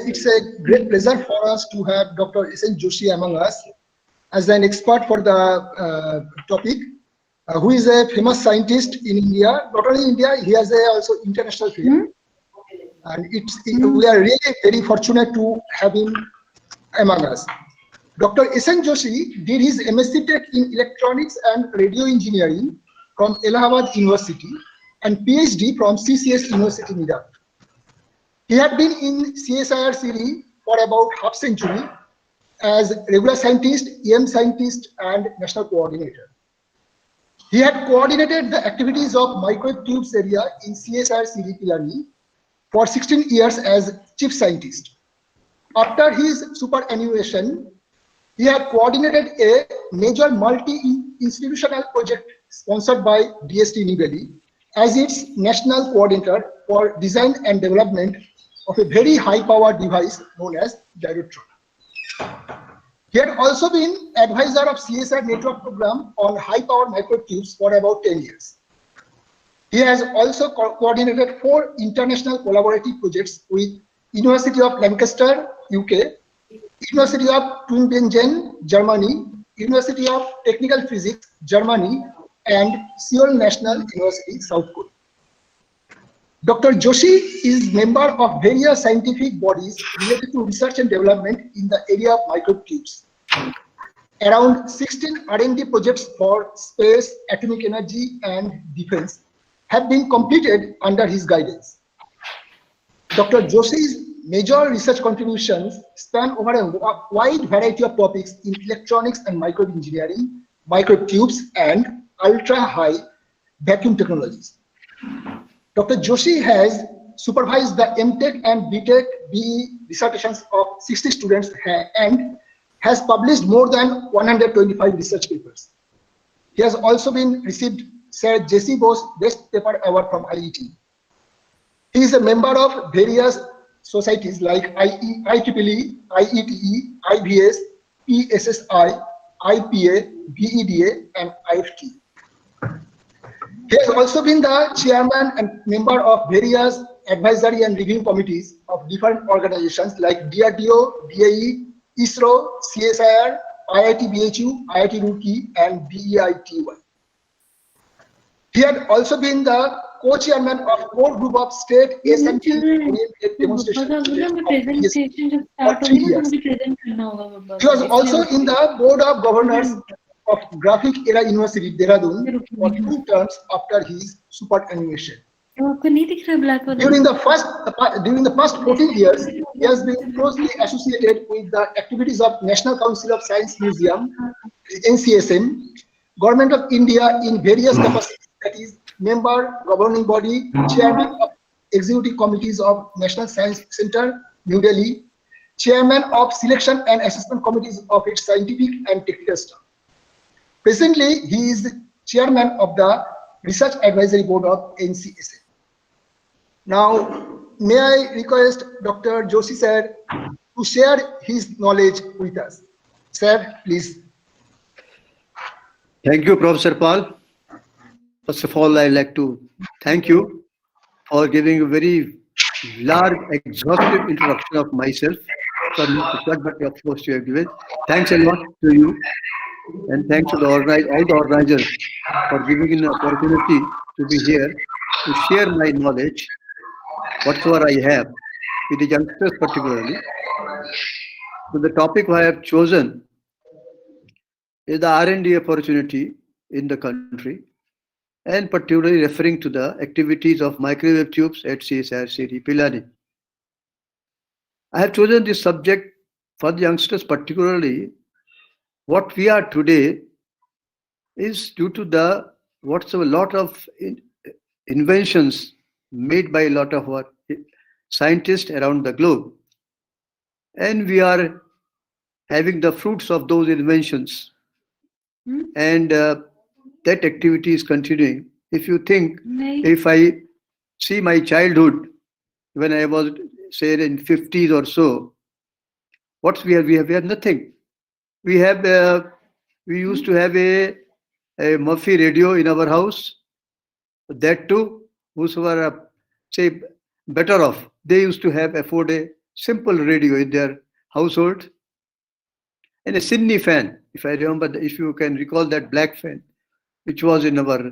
it's a great pleasure for us to have Dr. S N Joshi among us as an expert for the topic, who is a famous scientist in India. Not only India, he has also international fame. And we are really very fortunate to have him among us. Dr. S N Joshi did his MSc Tech in Electronics and Radio Engineering from Allahabad University and PhD from CCS University, Meerut. He had been in CSIR series for about half century as regular scientist, EM scientist, and national coordinator. He had coordinated the activities of microwave tubes area in CSIR series Pilani for 16 years as chief scientist. After his superannuation, he had coordinated a major multi-institutional project sponsored by DST New Delhi as its national coordinator for design and development of a very high-power device known as Gyrotron. He had also been advisor of CSR network program on high-power microwave tubes for about 10 years. He has also coordinated 4 international collaborative projects with University of Lancaster, UK, University of Tübingen, Germany, University of Technical Physics, Germany, and Seoul National University, South Korea. Dr. Joshi is member of various scientific bodies related to research and development in the area of microwave tubes. Around 16 R&D projects for space, atomic energy, and defense have been completed under his guidance. Dr. Joshi's major research contributions span over a wide variety of topics in electronics and microwave engineering, microwave tubes, and ultra-high vacuum technologies. Dr. Joshi has supervised the MTech and BTech BE dissertations of 60 students and has published more than 125 research papers. He has also been received Sir J.C. Bose Best Paper Award from IET. He is a member of various societies like IEEE, IETE, IVS, PSSI, IPA, VEDA, and IFT. He has also been the chairman and member of various advisory and review committees of different organizations like DRDO, DAE, ISRO, CSIR, IIT BHU, IIT Roorkee, and BEITY. He had also been the co-chairman of core group of state SMT demonstration for 3 years. He was also in the board of governors of Graphic Era University, Dehradun, for 2 terms after his superannuation. During the past 14 years, he has been closely associated with the activities of National Council of Science Museum, NCSM, Government of India in various capacities, that is, member, governing body, chairman of executive committees of National Science Center, New Delhi, chairman of selection and assessment committees of its scientific and technical staff. Presently, he is chairman of the Research Advisory Board of NCSA. Now, may I request Dr. Joshi sir to share his knowledge with us. Sir, please. Thank you, Professor Paul. First of all, I'd like to thank you for giving a very large, exhaustive introduction of myself. Sorry, but of course you have given. Thanks a lot to you. And thanks to all the organizers for giving me an opportunity to be here to share my knowledge, whatsoever I have, with the youngsters particularly. So the topic I have chosen is the R&D opportunity in the country, and particularly referring to the activities of microwave tubes at CSIR City, Pilani. I have chosen this subject for the youngsters particularly. What we are today is due to a lot of inventions made by a lot of our scientists around the globe. And we are having the fruits of those inventions. And that activity is continuing. If you think, if I see my childhood, when I was, say, in 50s or so, what we have? We have nothing. We used to have a Murphy radio in our house. That too, whosoever say better off, they used to afford a simple radio in their household, and a Sydney fan, if I remember, if you can recall that black fan, which was in our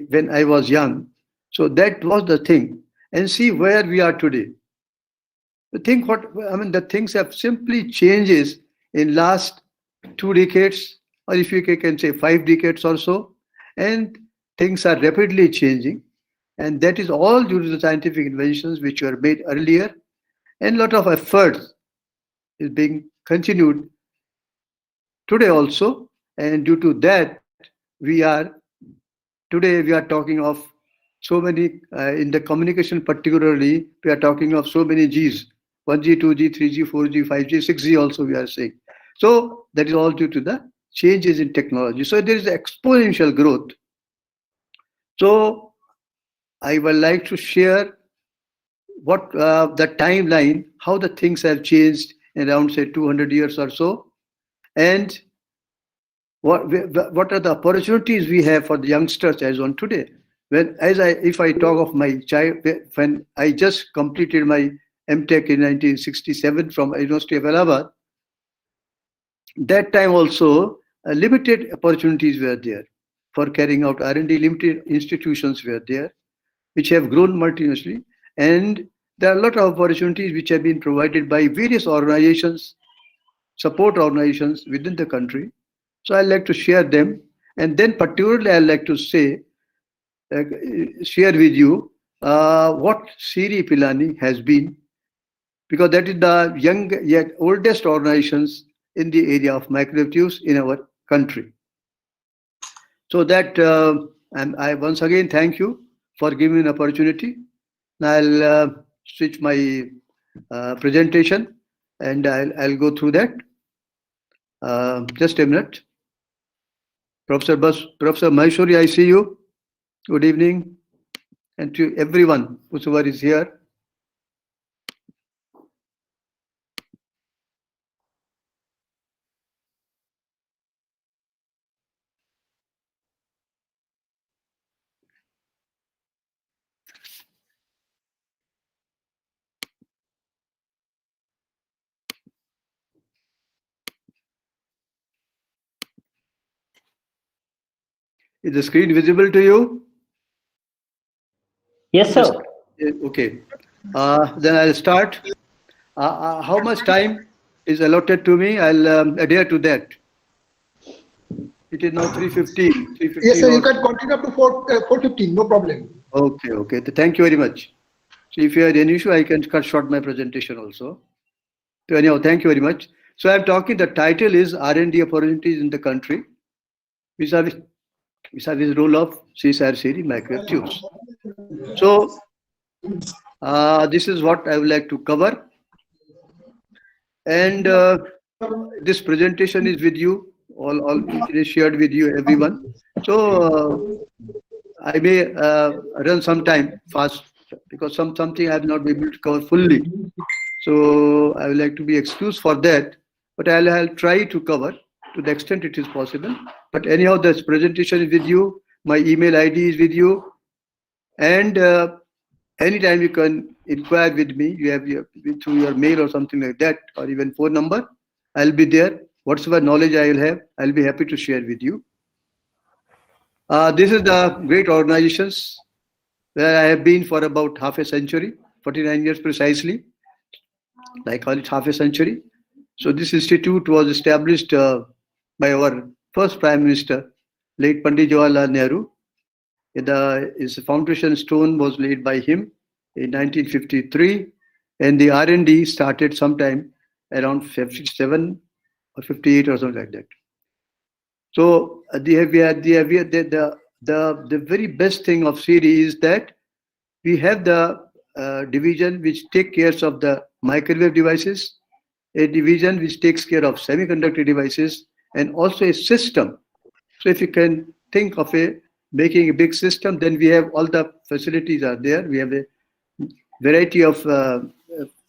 when I was young. So that was the thing. And see where we are today. Think what I mean. The things have simply changes in last 2 decades, or if you can say 5 decades or so, and things are rapidly changing, and that is all due to the scientific inventions which were made earlier, and a lot of efforts is being continued today also, and due to that, we are today we are talking of so many in the communication particularly we are talking of so many G's, 1G, 2G, 3G, 4G, 5G, 6G also we are saying. So that is all due to the changes in technology. So there is exponential growth. So I would like to share what the timeline, how the things have changed in around say 200 years or so, and what are the opportunities we have for the youngsters as on today. If I talk of my child, when I just completed my MTech in 1967 from University of Allahabad, that time also limited opportunities were there for carrying out R&D. Limited institutions were there, which have grown multinationally, and there are a lot of opportunities which have been provided by various organizations, support organizations within the country. So I like to share them, and then particularly I like to say, share with you what Siri Pilani has been, because that is the young yet oldest organizations in the area of microwave tubes in our country. So that I once again thank you for giving me an opportunity. Now I'll switch my presentation, and I'll go through that. Just a minute. Professor Maheshwari, I see you. Good evening. And to everyone whoever is here. Is the screen visible to you? Yes, sir. Okay. Then I'll start. How much time is allotted to me? I'll adhere to that. It is now 3:15. Yes, sir. You can continue up to 4:15. No problem. Okay. Thank you very much. So if you had any issue, I can cut short my presentation also. So anyhow, thank you very much. So I'm talking. The title is R&D opportunities in the country. Vis-a-vis role of CSR series microwave tubes. So this is what I would like to cover, and this presentation is with you all it is shared with you everyone. So I may run some time fast because something I have not been able to cover fully. So I would like to be excused for that, but I'll try to cover to the extent it is possible. But anyhow, this presentation is with you. My email ID is with you, and anytime you can inquire with me. You have through your mail or something like that, or even phone number. I'll be there. Whatsoever knowledge I will have, I'll be happy to share with you. This is the great organizations where I have been for about half a century, 49 years precisely. I call it half a century. So this institute was established by our first Prime Minister, late Pandit Jawaharlal Nehru. His foundation stone was laid by him in 1953, and the R&D started sometime around 57 or 58 or something like that. So the very best thing of Siri is that we have the division which take care of the microwave devices, a division which takes care of semiconductor devices, and also a system. So if you can think of making a big system, then we have all the facilities are there. We have a variety of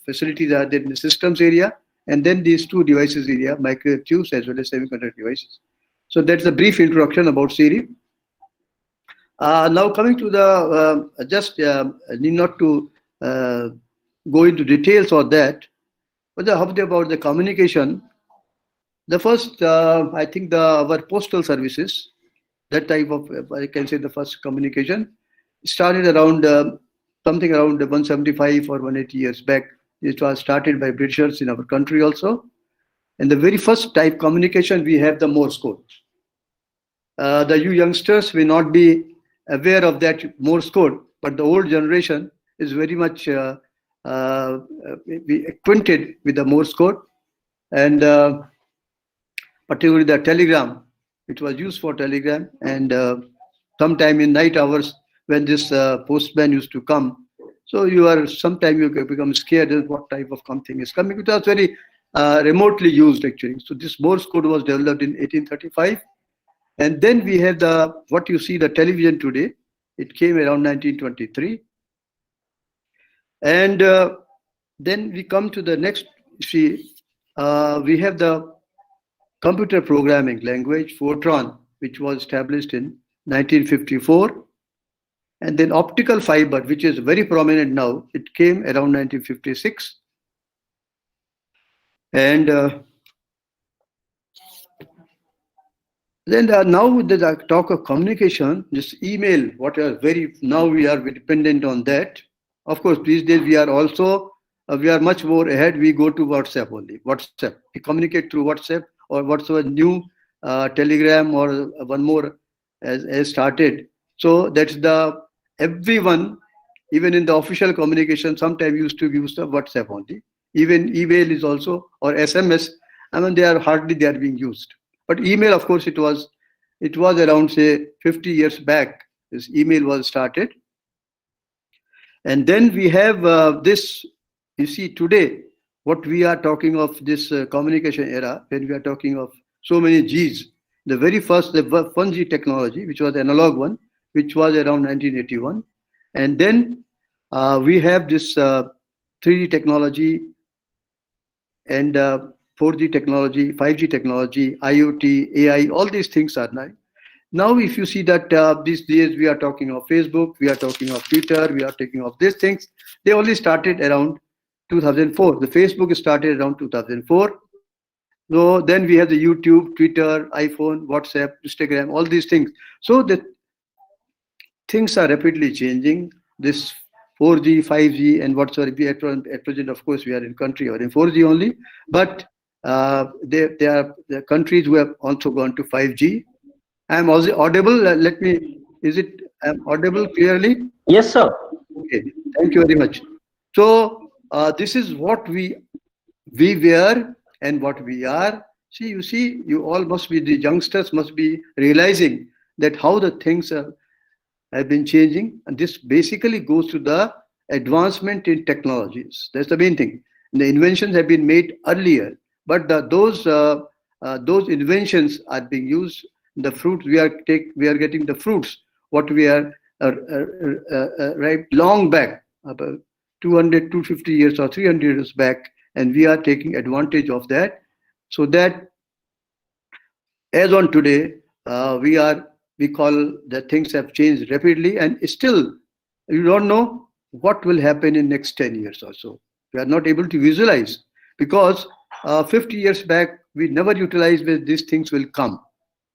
facilities are there in the systems area, and then these two devices area, microwave tubes as well as semiconductor devices. So that's a brief introduction about Siri. Now coming to the, need not to go into details on that, But how about the communication? The first, I think, our postal services, that type of, I can say, the first communication started around something around 175 or 180 years back. It was started by Britishers in our country also. And the very first type communication, we have the Morse code. The you youngsters may not be aware of that Morse code, but the old generation is very much acquainted with the Morse code, and particularly the telegram. It was used for telegram, and sometime in night hours when this postman used to come, so sometime you become scared of what type of something is coming. It was very remotely used actually. So this Morse code was developed in 1835. And then we have what you see, the television today. It came around 1923. And then we come to the next, see, we have the computer programming language, Fortran, which was established in 1954. And then optical fiber, which is very prominent now, it came around 1956. And then now with the talk of communication, this email, now we are dependent on that. Of course, these days we are also, we are much more ahead. We go to WhatsApp only. WhatsApp. We communicate through WhatsApp or whatsoever new Telegram or one more has started. So that's everyone, even in the official communication, sometimes used to use the WhatsApp only. Even email is also, or SMS, I mean, they are being used. But email, of course, it was around, say, 50 years back, this email was started. And then we have this, you see, today, what we are talking of this communication era, when we are talking of so many Gs, the very first, the 1G technology, which was the analog one, which was around 1981. And then we have this 3D technology and 4G technology, 5G technology, IoT, AI, all these things are now. Now, if you see that these days we are talking of Facebook, we are talking of Twitter, we are talking of these things, they only started around 2004. The Facebook started around 2004. So then we have the YouTube, Twitter, iPhone, WhatsApp, Instagram, all these things. So the things are rapidly changing. This 4G, 5G, and whatsoever. At present, of course, we are in country or in 4G only. But there are the countries who have also gone to 5G. I am also audible. I'm audible clearly? Yes, sir. Okay, thank you very much. So this is what we were and what we are. See, you all must be, the youngsters must be realizing that how the things have been changing, and this basically goes to the advancement in technologies. That's the main thing. And the inventions have been made earlier, but those inventions are being used. The fruits we are getting the fruits what we are right long back, about 200, 250 years or 300 years back, and we are taking advantage of that. So that as on today, we call that things have changed rapidly, and still you don't know what will happen in next 10 years or so. We are not able to visualize, because 50 years back we never utilized where these things will come,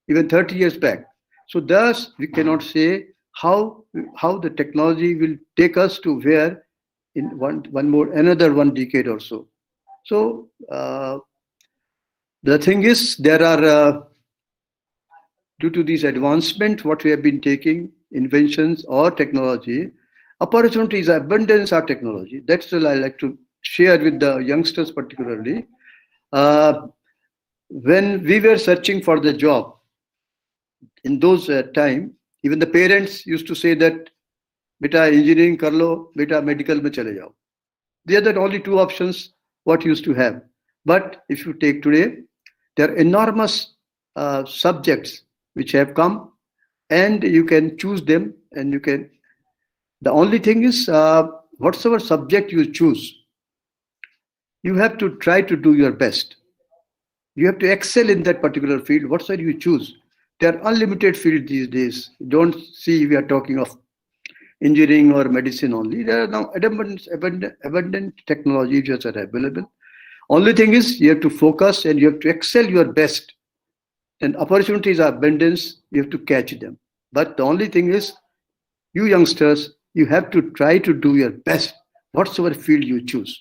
even 30 years back. So thus we cannot say how the technology will take us to where in another one decade or so. So the thing is, there are due to this advancement, what we have been taking, inventions or technology, opportunities, abundance are technology. That's what I like to share with the youngsters particularly. When we were searching for the job, in those time, even the parents used to say that, beta engineering kar lo, beta medical mein chale jao. They are the only two options what used to have. But if you take today, there are enormous subjects which have come, and you can choose them, and you can. The only thing is, whatsoever subject you choose, you have to try to do your best. You have to excel in that particular field, whatsoever you choose. There are unlimited fields these days. Don't see we are talking of engineering or medicine only. There are now abundant technologies which are available. Only thing is you have to focus and you have to excel your best. And opportunities are abundance, you have to catch them. But the only thing is, you youngsters, you have to try to do your best, whatsoever field you choose.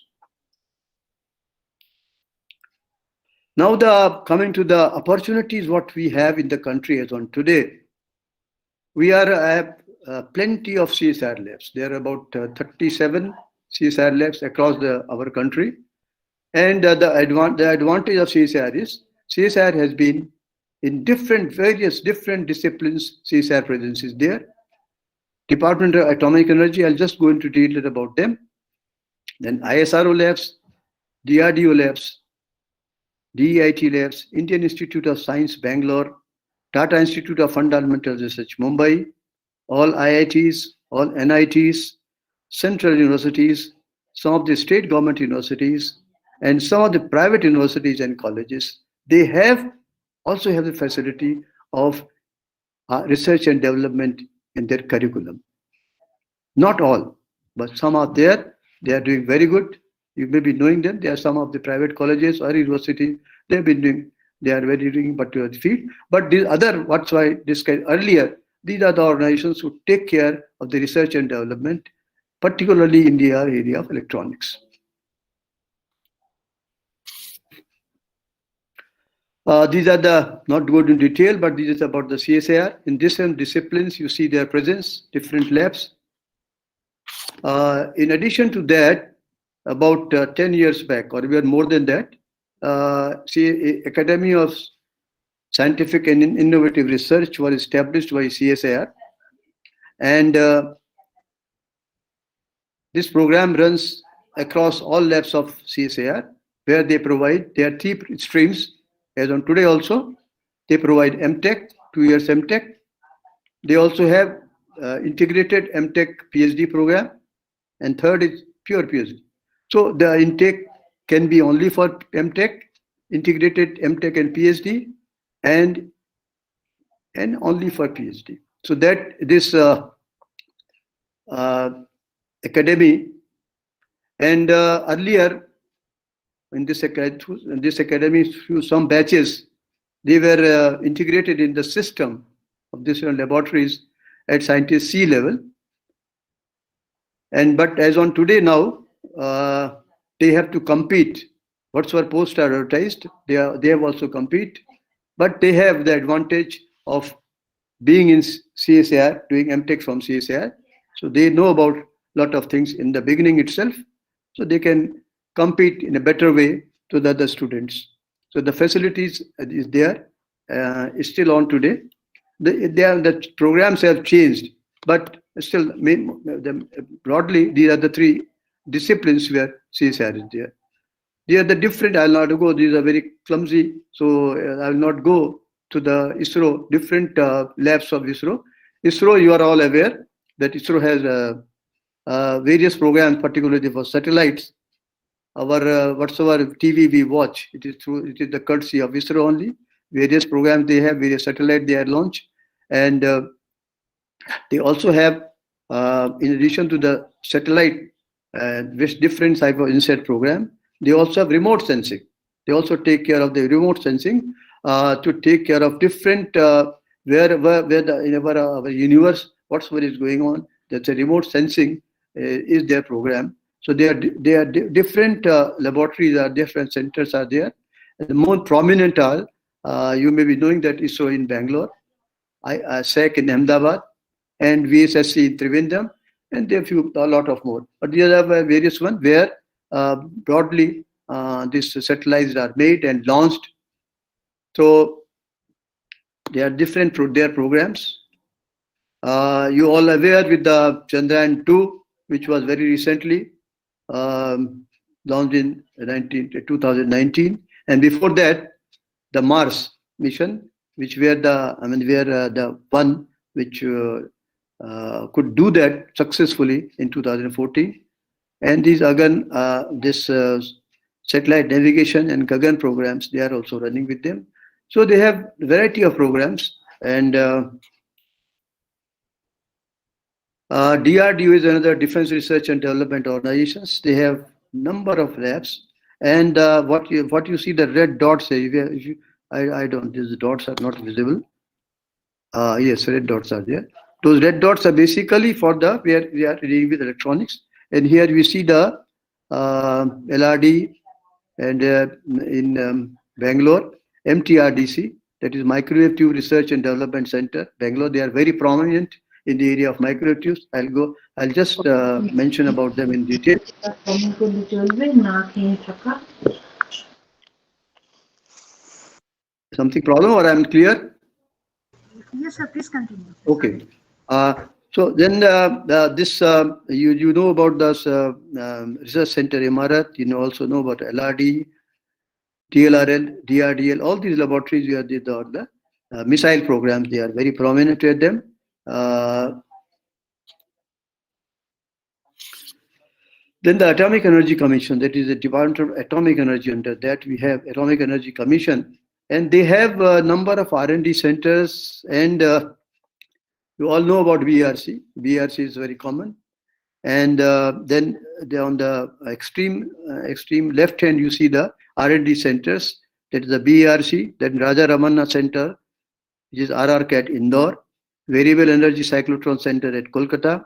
Now, coming to the opportunities what we have in the country as on today, we have plenty of CSR labs. There are about 37 CSR labs across our country. And the advantage of CSR is CSR has been in various different disciplines. CSR presence is there. Department of Atomic Energy, I'll just go into detail about them. Then ISRO labs, DRDO labs, DEIT labs, Indian Institute of Science, Bangalore, Tata Institute of Fundamental Research, Mumbai, all IITs, all NITs, central universities, some of the state government universities, and some of the private universities and colleges. They also have the facility of research and development in their curriculum. Not all, but some are there. They are doing very good. You may be knowing them. They are some of the private colleges or university. They have been doing. They are very doing particular field. But these other, what's why discussed earlier, these are the organizations who take care of the research and development, particularly in the area of electronics. These are not good in detail, but this is about the CSIR. In different disciplines, you see their presence, different labs. In addition to that, about 10 years back, or even more than that, Academy of Scientific and Innovative Research was established by CSIR. And this program runs across all labs of CSIR, where they provide their 3 streams. As on today also, they provide MTech, 2 years MTech. They also have integrated MTech PhD program, and third is pure PhD. So the intake can be only for MTech, integrated MTech and PhD, and only for PhD. So that this academy, and earlier in this academy, through some batches, they were integrated in the system of different laboratories at scientist C level. But as on today now, they have to compete. Whatsoever posts are advertised, they have also compete, but they have the advantage of being in CSIR, doing MTech from CSIR. So they know about a lot of things in the beginning itself, so they can compete in a better way to the other students. So the facilities is there, is still on today. The programs have changed, but still, broadly, these are the 3 disciplines where CSIR is there. They are the different. I'll not go. These are very clumsy, so I will not go to the ISRO different labs of ISRO. ISRO, you are all aware that ISRO has various programs, particularly for satellites. Our whatsoever TV we watch, it is the courtesy of ISRO only. Various programs they have, various satellites they are launched, and they also have, in addition to the satellite, with different type of INSAT program, they also have remote sensing. They also take care of the remote sensing to take care of different in our universe, whatsoever is going on. That's a remote sensing is their program. So they are different laboratories, different centers are there. And the more prominent are, you may be knowing that ISRO in Bangalore, SEC in Ahmedabad, and VSSC in Trivandrum, and there are a lot of more. But these are various ones where broadly these satellites are made and launched. So they are different their programs. You all aware with the Chandrayaan 2, which was very recently launched in 2019, and before that, the Mars mission, which were the one which could do that successfully in 2014. And these again, this satellite navigation and Gagan programs, they are also running with them. So they have a variety of programs, and DRDO is another Defense Research and Development Organizations. They have number of labs, And what you see the red dots here, I don't, these dots are not visible. Yes, red dots are there. Those red dots are basically for the where we are dealing with electronics. And here we see the LRD and in Bangalore, MTRDC, that is Microwave Tube Research and Development Center, Bangalore. They are very prominent in the area of microwave tubes. I'll just mention about them in detail. Something problem or I'm clear? Yes, sir, please continue. Okay. So then this you know about this research center Imarat. You also know about LRD, TLRL, DRDL. All these laboratories we are the missile programs. They are very prominent with them. Then the Atomic Energy Commission, that is the Department of Atomic Energy. Under that we have Atomic Energy Commission, and they have a number of R&D centers. And you all know about BRC. BRC is very common. And then on the extreme left hand, you see the R&D centers. That is the BRC, then Raja Ramanna Center, which is RRC at Indore, Variable Energy Cyclotron Center at Kolkata,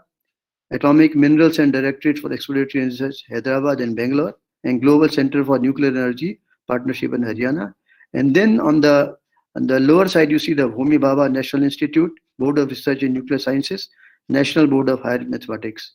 Atomic Minerals and Directorate for Exploratory Research, Hyderabad and Bangalore, and Global Center for Nuclear Energy Partnership in Haryana. And then on the lower side, you see the Homi Bhabha National Institute, Board of Research in Nuclear Sciences, National Board of Higher Mathematics.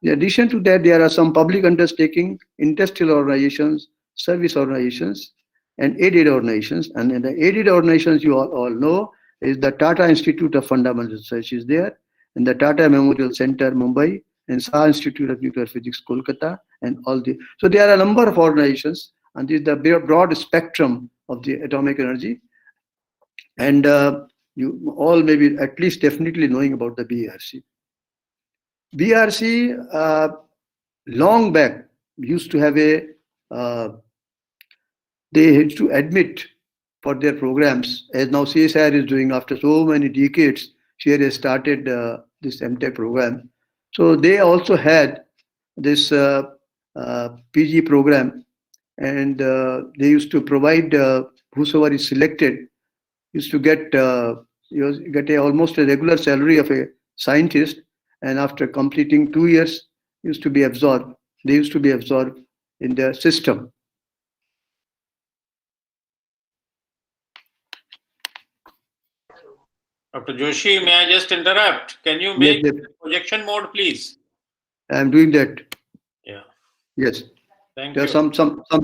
In addition to that, there are some public undertaking, industrial organizations, service organizations, and aided organizations. And in the aided organizations, you all know, is the Tata Institute of Fundamental Research is there, and the Tata Memorial Center, Mumbai, and Shah Institute of Nuclear Physics, Kolkata, and all the. So there are a number of organizations, and this is the broad spectrum of the atomic energy. And you all may be at least definitely knowing about the BRC. BRC long back used to have a they had to admit for their programs, as now CSIR is doing after so many decades. She has started this MTech program. So they also had this PG program, and they used to provide whosoever is selected used to get almost a regular salary of a scientist, and after completing 2 years used to be absorbed. They used to be absorbed in the system. Dr. Joshi, may I just interrupt? Can you make projection mode, please? I'm doing that. Yeah. Yes. Thank you. There's some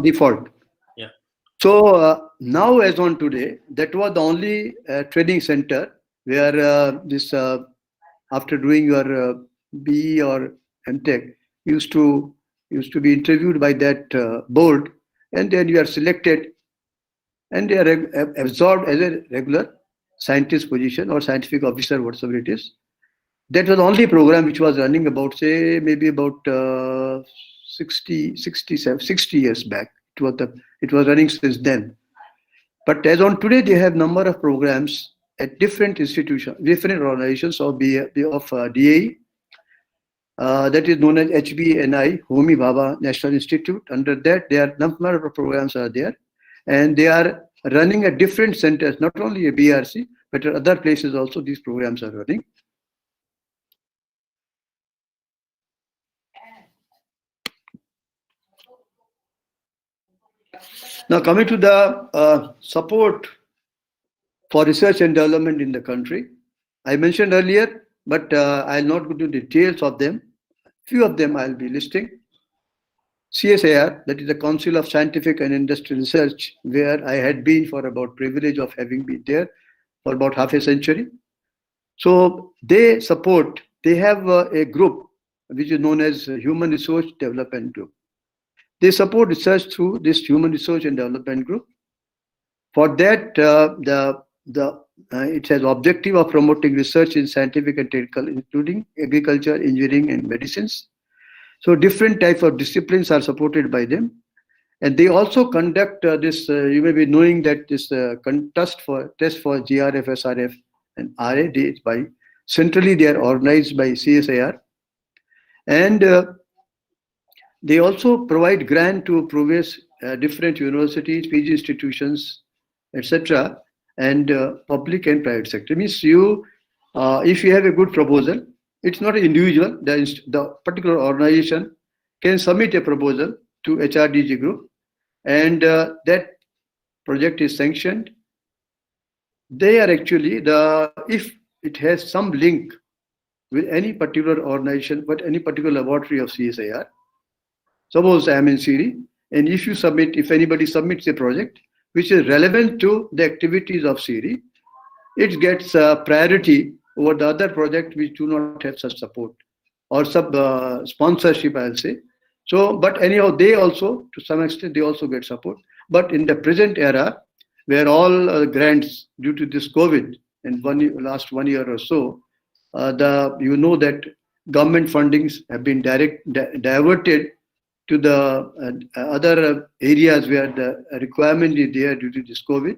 default. Yeah. So now, as on today, that was the only training center where this after doing your BE or MTech used to be interviewed by that board, and then you are selected, and they are absorbed as a regular scientist position or scientific officer, whatever it is. That was the only program which was running about, say, maybe about 60 years back. It was running since then. But as on today, they have number of programs at different institutions, different organizations of DAE. That is known as HBNI, Homi Bhabha National Institute. Under that, there are number of programs are there, and they are running at different centers, not only a BRC, but at other places also these programs are running. Now coming to the support for research and development in the country. I mentioned earlier, but I'll not go into details of them. Few of them I'll be listing. CSIR, that is the Council of Scientific and Industrial Research, where I had been for about privilege of having been there for about half a century. So they have a group which is known as Human Resource Development Group. They support research through this Human Research and Development Group. For that, it has objective of promoting research in scientific and technical, including agriculture, engineering, and medicines. So different types of disciplines are supported by them. And they also conduct this, you may be knowing that this test for GRF, SRF, and RA, centrally they are organized by CSIR. And They also provide grant to progress different universities, PG institutions, etc., and public and private sector. Means you, if you have a good proposal, it's not an individual. The particular organization can submit a proposal to HRDG group, and that project is sanctioned. They are actually if it has some link with any particular organization, but any particular laboratory of CSIR. Suppose I am in CIRI, and if anybody submits a project which is relevant to the activities of CIRI, it gets priority over the other project which do not have such support or sponsorship, I'll say. So, but anyhow, they also, to some extent, they also get support. But in the present era, where all grants due to this COVID and last 1 year or so, that government fundings have been diverted to the other areas where the requirement is there due to this COVID.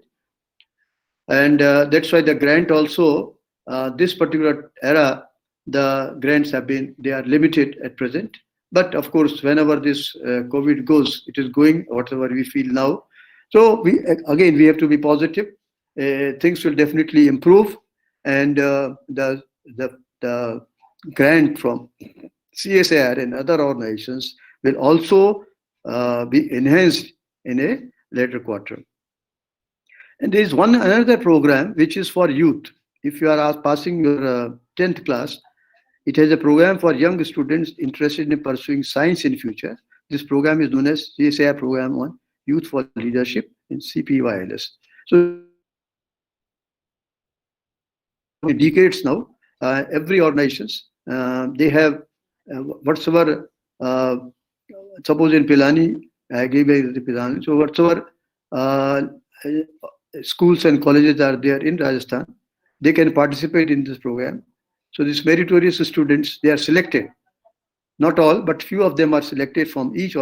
And that's why the grant also, this particular era, the grants they are limited at present. But of course, whenever this COVID goes, it is going, whatever we feel now. So we have to be positive. Things will definitely improve. And the grant from CSIR and other organizations will also be enhanced in a later quarter. And there is another program which is for youth. If you are passing your 10th class, it has a program for young students interested in pursuing science in future. This program is known as CSIR Program on Youth for Leadership in CPYLS. So decades now, every organizations, they have whatsoever, suppose in Pilani, I gave the Pilani, so whatsoever schools and colleges are there in Rajasthan, they can participate in this program. So these meritorious students, they are selected. Not all, but few of them are selected from each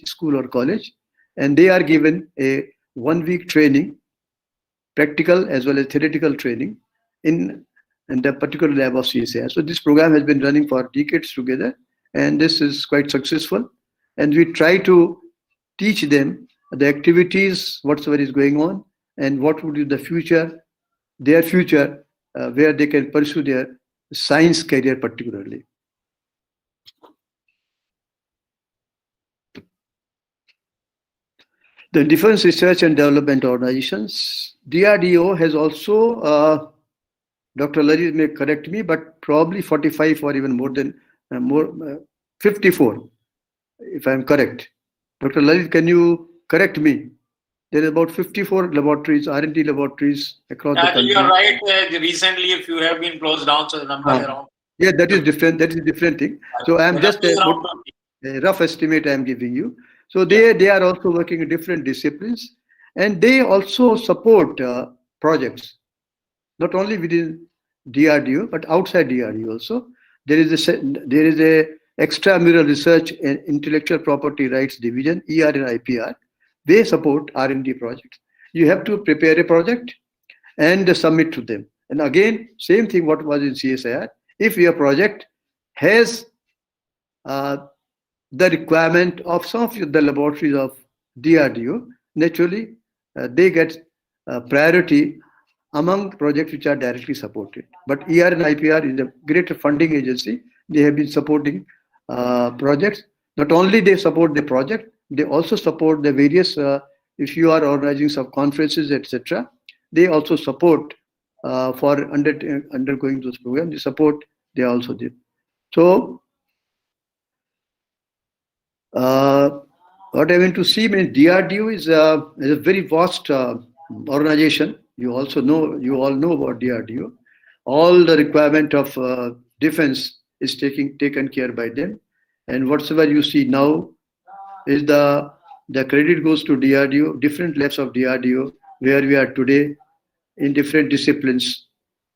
school or college, and they are given a 1 week training, practical as well as theoretical training in the particular lab of CSIR. So this program has been running for decades together, and this is quite successful. And we try to teach them the activities, whatsoever is going on, and what would be the future, their future, where they can pursue their science career particularly. The Defense Research and Development Organizations, DRDO has also, Dr. Lalit may correct me, but probably 45 or even more than 54, if I'm correct. Dr. Lalit, can you correct me? There are about 54 laboratories, R&D laboratories across the country. You're right. Recently, if you have been closed down, so the number around. Yeah, that is different. That is a different thing. So I'm just a rough estimate I'm giving you. So they are also working in different disciplines, and they also support projects, not only within DRDO but outside DRDO also. There is a extramural research and intellectual property rights division, ER and IPR. They support R&D projects. You have to prepare a project and submit to them. And again, same thing what was in CSIR. If your project has the requirement of some of the laboratories of DRDO, naturally they get priority among projects which are directly supported. But ER and IPR is a greater funding agency. They have been supporting projects. Not only they support the project, they also support the various, if you are organizing some conferences, etc., they also support for undergoing those programs. The support they also did. So what I want to see means DRDO is a very vast organization. You all know about DRDO. All the requirement of defense is taken care by them, and whatsoever you see now is the credit goes to DRDO, different labs of DRDO, where we are today in different disciplines,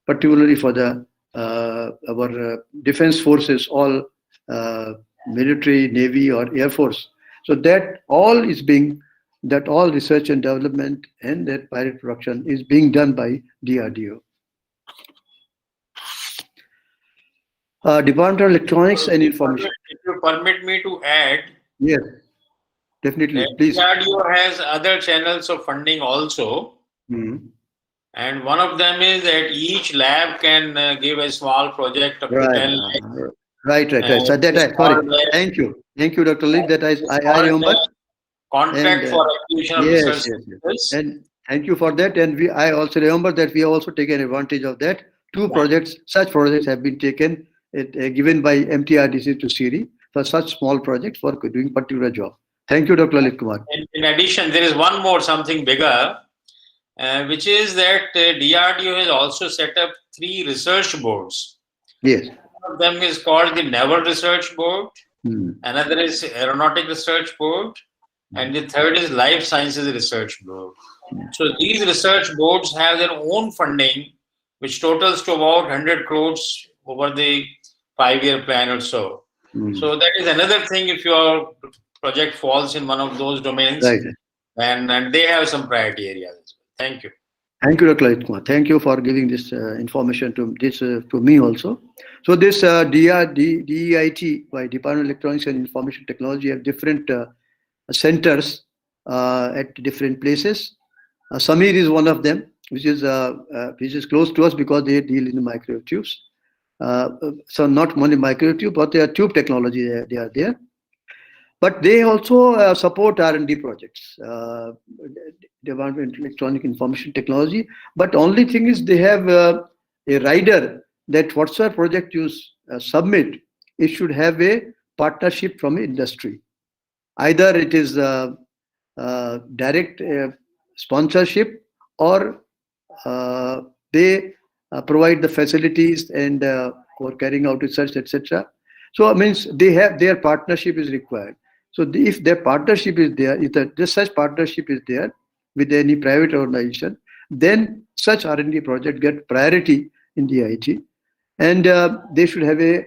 particularly for the our defense forces, all military, navy, or air force. So that all research and development and that pilot production is being done by DRDO. Department of Electronics and Information. If you permit me to add, Yes, definitely. Please. DRDO has other channels of funding also. And one of them is that each lab can give a small project up to 10 lakhs. Right. So Thank you, Dr. Lee. That I remember. Contract for acquisition of research. Yes. And thank you for that. And I also remember that we have also taken advantage of that. Such projects have been taken, given by MTRDC to CIRI for such small projects for doing particular job. Thank you, Dr. Lalit Kumar. In addition, there is one more, something bigger, which is that DRDO has also set up 3 research boards. Yes. One of them is called the Naval Research Board. Another is Aeronautic Research Board. And the third is Life Sciences Research Board. So these research boards have their own funding, which totals to about 100 crores over the 5-year plan or so. So that is another thing. If your project falls in one of those domains, and they have some priority areas. Thank you. Thank you, Dr. Lalit Kumar. Thank you for giving this information to me also. So this DEIT by Department of Electronics and Information Technology have different centers at different places. Samir is one of them, which is close to us because they deal in the microwave tubes. So not only microwave tube, but they are tube technology. They are there. But they also support R&D projects, Department of Electronic Information Technology. But only thing is they have a rider that whatsoever project you submit, it should have a partnership from industry. Either it is direct sponsorship, or they provide the facilities and for carrying out research, etc. So it means they have their partnership is required. So if their partnership is there, if such partnership is there with any private organization, then such R&D project get priority in the IT, and they should have a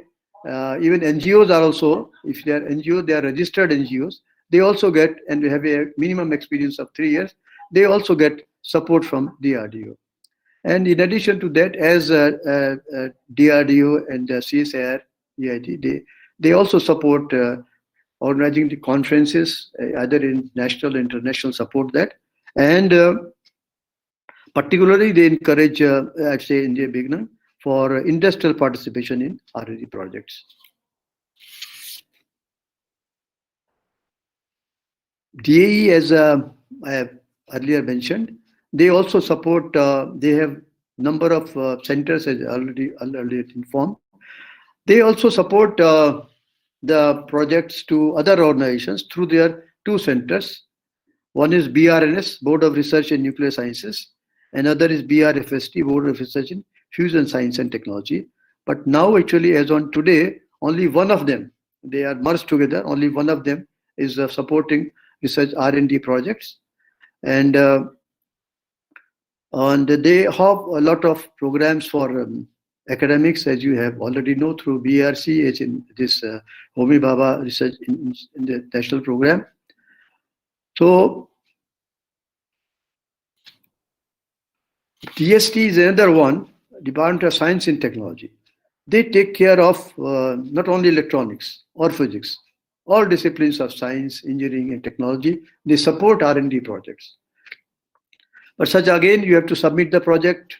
even NGOs are also, if they are NGOs, they are registered NGOs, they also get, and they have a minimum experience of 3 years, they also get support from DRDO. And in addition to that, as DRDO and CSIR, EIT, they also support organizing the conferences, either in national or international, support that. And particularly they encourage, I'd say in the beginning, for industrial participation in R&D projects. DAE, as I have earlier mentioned, they also support, they have number of centers, as already informed. They also support the projects to other organizations through their 2 centers. One is BRNS, Board of Research in Nuclear Sciences. Another is BRFST, Board of Research in Fusion Science and Technology. But now actually, as on today, only one of them, they are merged together, only one of them is supporting research R&D projects. And they have a lot of programs for academics, as you have already know, through BRC, as in this Homi Bhabha research in the national program. So DST is another one, Department of Science and Technology. They take care of not only electronics or physics, all disciplines of science, engineering, and technology. They support R&D projects. But such again, you have to submit the project,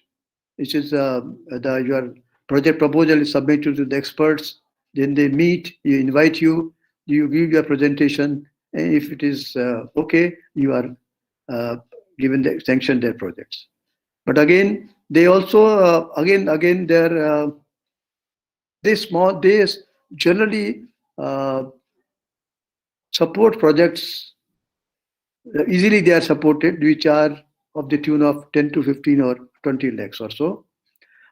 which is your project proposal is submitted to the experts. Then they meet, you invite you, you give your presentation, and if it is okay, you are given the sanction their projects. But again, they also again they generally support projects easily. They are supported, which are of the tune of 10 to 15 or 20 lakhs or so.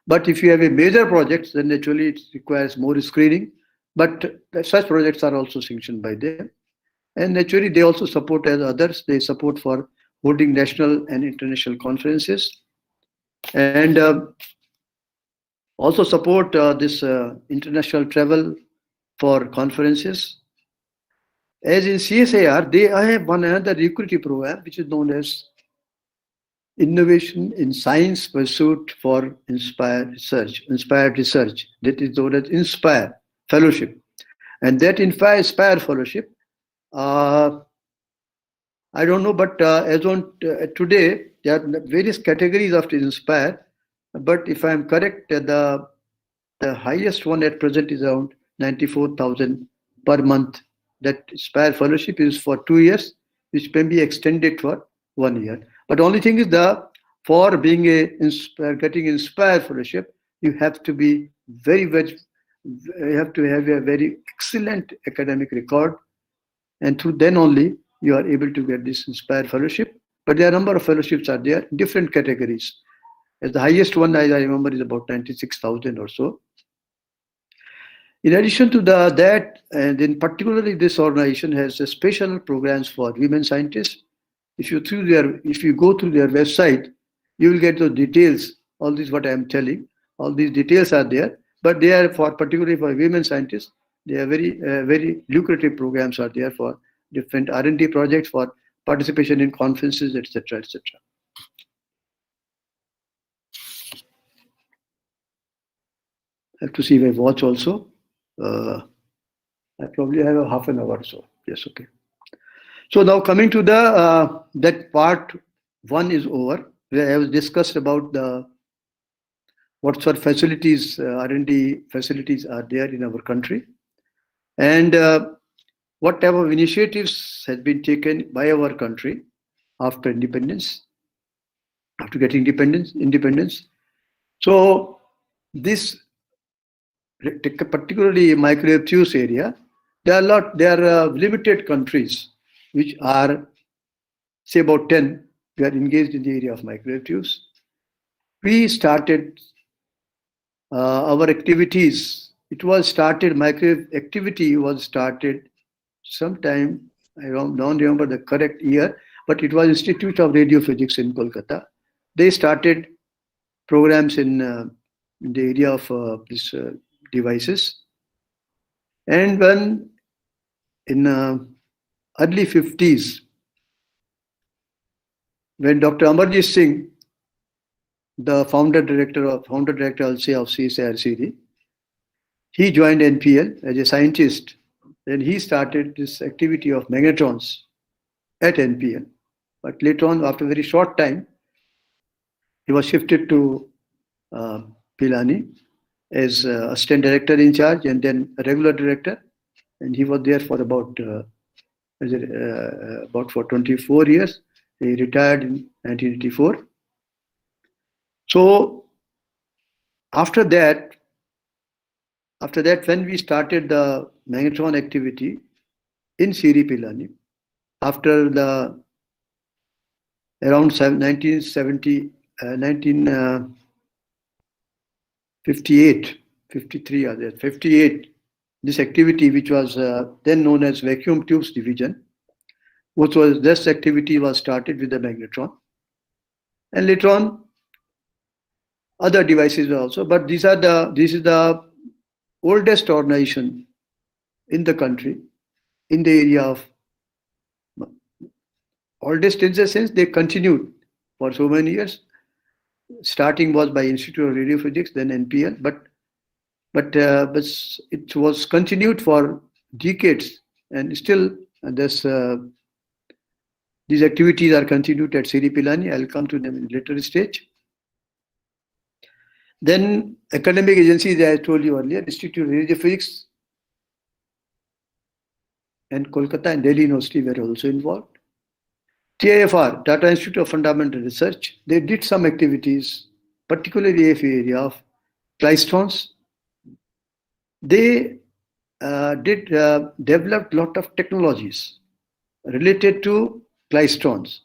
But if you have a major project, then naturally it requires more screening. But such projects are also sanctioned by them. And naturally they also support, as others, they support for holding national and international conferences. And also support this international travel for conferences. As in CSIR, they have one another recruiting program, which is known as Innovation in Science Pursuit for Inspired Research. That is known as INSPIRE Fellowship. And that INSPIRE Fellowship, I don't know, but as on today, there are various categories of the INSPIRE. But if I am correct, the highest one at present is around 94,000 per month. That INSPIRE Fellowship is for 2 years, which can be extended for 1 year. But the only thing is for being getting INSPIRE Fellowship, you have to be you have to have a very excellent academic record, and through then only you are able to get this INSPIRE Fellowship. But there are a number of fellowships are there, different categories. As the highest one, I remember, is about 96,000 or so. In addition to that, and in particularly this organization has a special programs for women scientists. If you go through their website, you will get the details. All this what I am telling, all these details are there. But they are particularly for women scientists. They are very lucrative programs are there for different R&D projects, for participation in conferences, etc., etc. I have to see my watch also. I probably have a half an hour or so. Yes, okay. So now coming to that part one is over, where I have discussed about what sort of facilities, R&D facilities are there in our country, and what type of initiatives has been taken by our country after independence, after getting independence. So this particularly microwave tubes area, there are limited countries which are, say about 10, we are engaged in the area of microwave tubes. We started our activities. Microwave activity was started sometime, I don't remember the correct year, but it was Institute of Radio Physics in Kolkata. They started programs in the area of these devices. And when in early 50s, when Dr. Amarjit Singh, the founder director also of CSIR, he joined NPL as a scientist. Then he started this activity of magnetrons at NPL. But later on, after a very short time, he was shifted to Pilani as assistant director in charge, and then a regular director. And he was there for about for 24 years. He retired in 1984. So after that, when we started the magnetron activity in Siri Pilani, after around 1958, this activity, which was then known as Vacuum Tubes Division, this activity was started with the magnetron. And later on, other devices were also, but this is the oldest organization in the country in the area of oldest in the sense they continued for so many years. Starting was by Institute of Radio Physics, then NPL, but it was continued for decades, and still these activities are continued at Siri Pilani. I'll come to them in a later stage. Then academic agencies, as I told you earlier, Institute of Radio Physics and Kolkata and Delhi University were also involved. TIFR, Tata Institute of Fundamental Research, they did some activities, particularly in the area of klystrons. They developed a lot of technologies related to klystrons.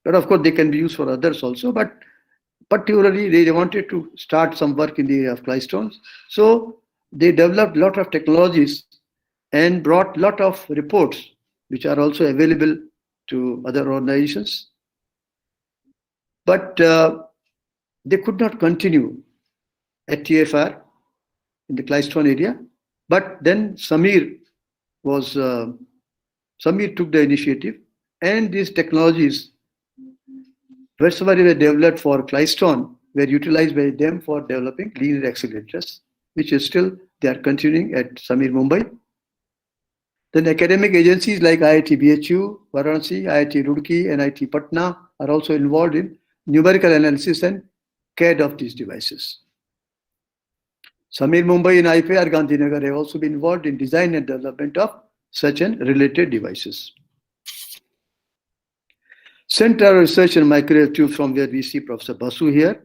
But of course, they can be used for others also, but particularly they wanted to start some work in the area of klystrons. So they developed a lot of technologies and brought a lot of reports, which are also available to other organizations. But they could not continue at TFR in the klystron area. But then Samir took the initiative, and these technologies whatever were developed for Klystron were utilized by them for developing linear accelerators, which is still they are continuing at Samir, Mumbai. Then academic agencies like IIT BHU, Varanasi, IIT Roorkee, and IIT Patna are also involved in numerical analysis and CAD of these devices. Samir, Mumbai, and IPR Gandhinagar have also been involved in design and development of such and related devices. Center of Research and Microwave Tubes, from where we see Professor Basu here.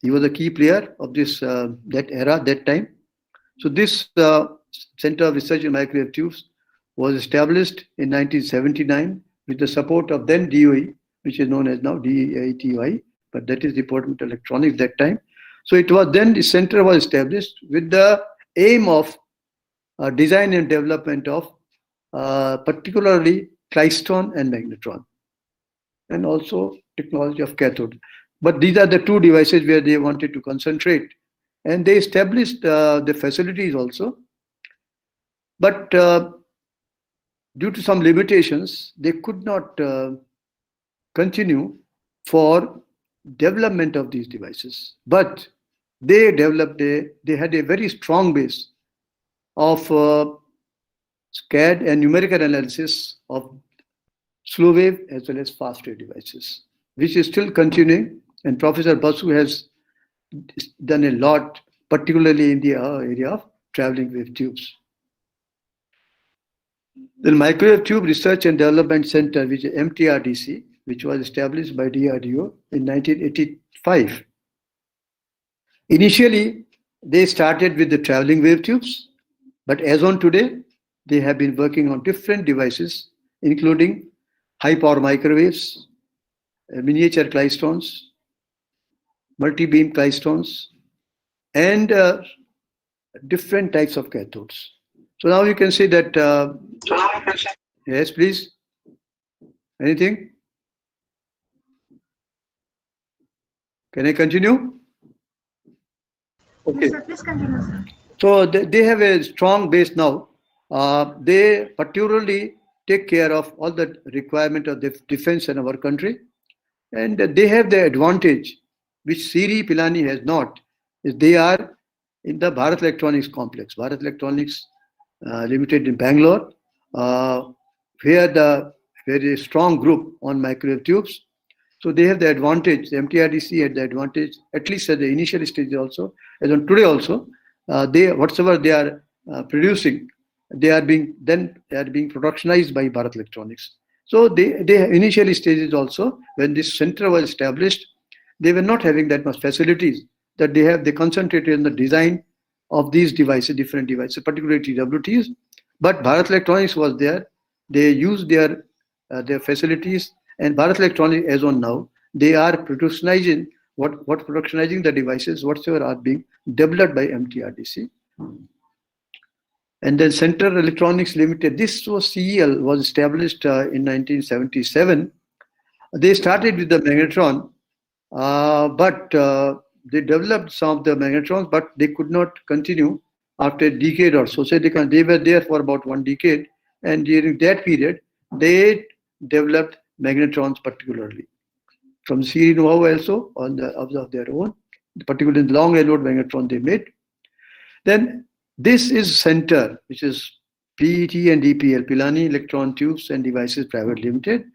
He was a key player of this that era, that time. So this Center of Research in Microwave Tubes was established in 1979 with the support of then DOE, which is known as now DATI, but that is Department of Electronics that time. So it was then the center was established with the aim of design and development of particularly Klystron and magnetron, and also technology of cathode. But these are the two devices where they wanted to concentrate, and they established the facilities also. But due to some limitations, they could not continue for development of these devices. But they developed they had a very strong base of CAD and numerical analysis of slow wave as well as fast wave devices, which is still continuing. And Professor Basu has done a lot, particularly in the area of traveling wave tubes. The Microwave Tube Research and Development Center, which is MTRDC, which was established by DRDO in 1985. Initially, they started with the traveling wave tubes, but as on today, they have been working on different devices, including high power microwaves, miniature Klystrons, multi-beam Klystrons, and different types of cathodes. So now you can see that, yes, please. Anything? Can I continue? Okay. Yes, sir. Please continue, sir. So they have a strong base now. They particularly take care of all the requirement of the defense in our country. And they have the advantage, which Siri Pilani has not, is they are in the Bharat Electronics complex. Bharat Electronics Limited in Bangalore, where there is a strong group on microwave tubes. So they have the advantage, the MTRDC had the advantage, at least at the initial stage also, as on today also, whatever they are producing, they are being productionized by Bharat Electronics. So they initial stages also, when this center was established, they were not having that much facilities that they concentrated on the design of these devices, different devices, particularly TWTs. But Bharat Electronics was there. They used their facilities, and Bharat Electronics, as on now, they are productionizing productionizing the devices whatsoever are being developed by MTRDC. And then Central Electronics Limited, this was CEL, was established in 1977. They started with the magnetron, but they developed some of the magnetrons, but they could not continue after a decade or so. So they were there for about 1 decade, and during that period, they developed magnetrons particularly. From Siri know-how also of their own, particularly the long anode magnetron they made. Then this is center, which is PET and DPL, Pilani Electron Tubes and Devices Private Limited.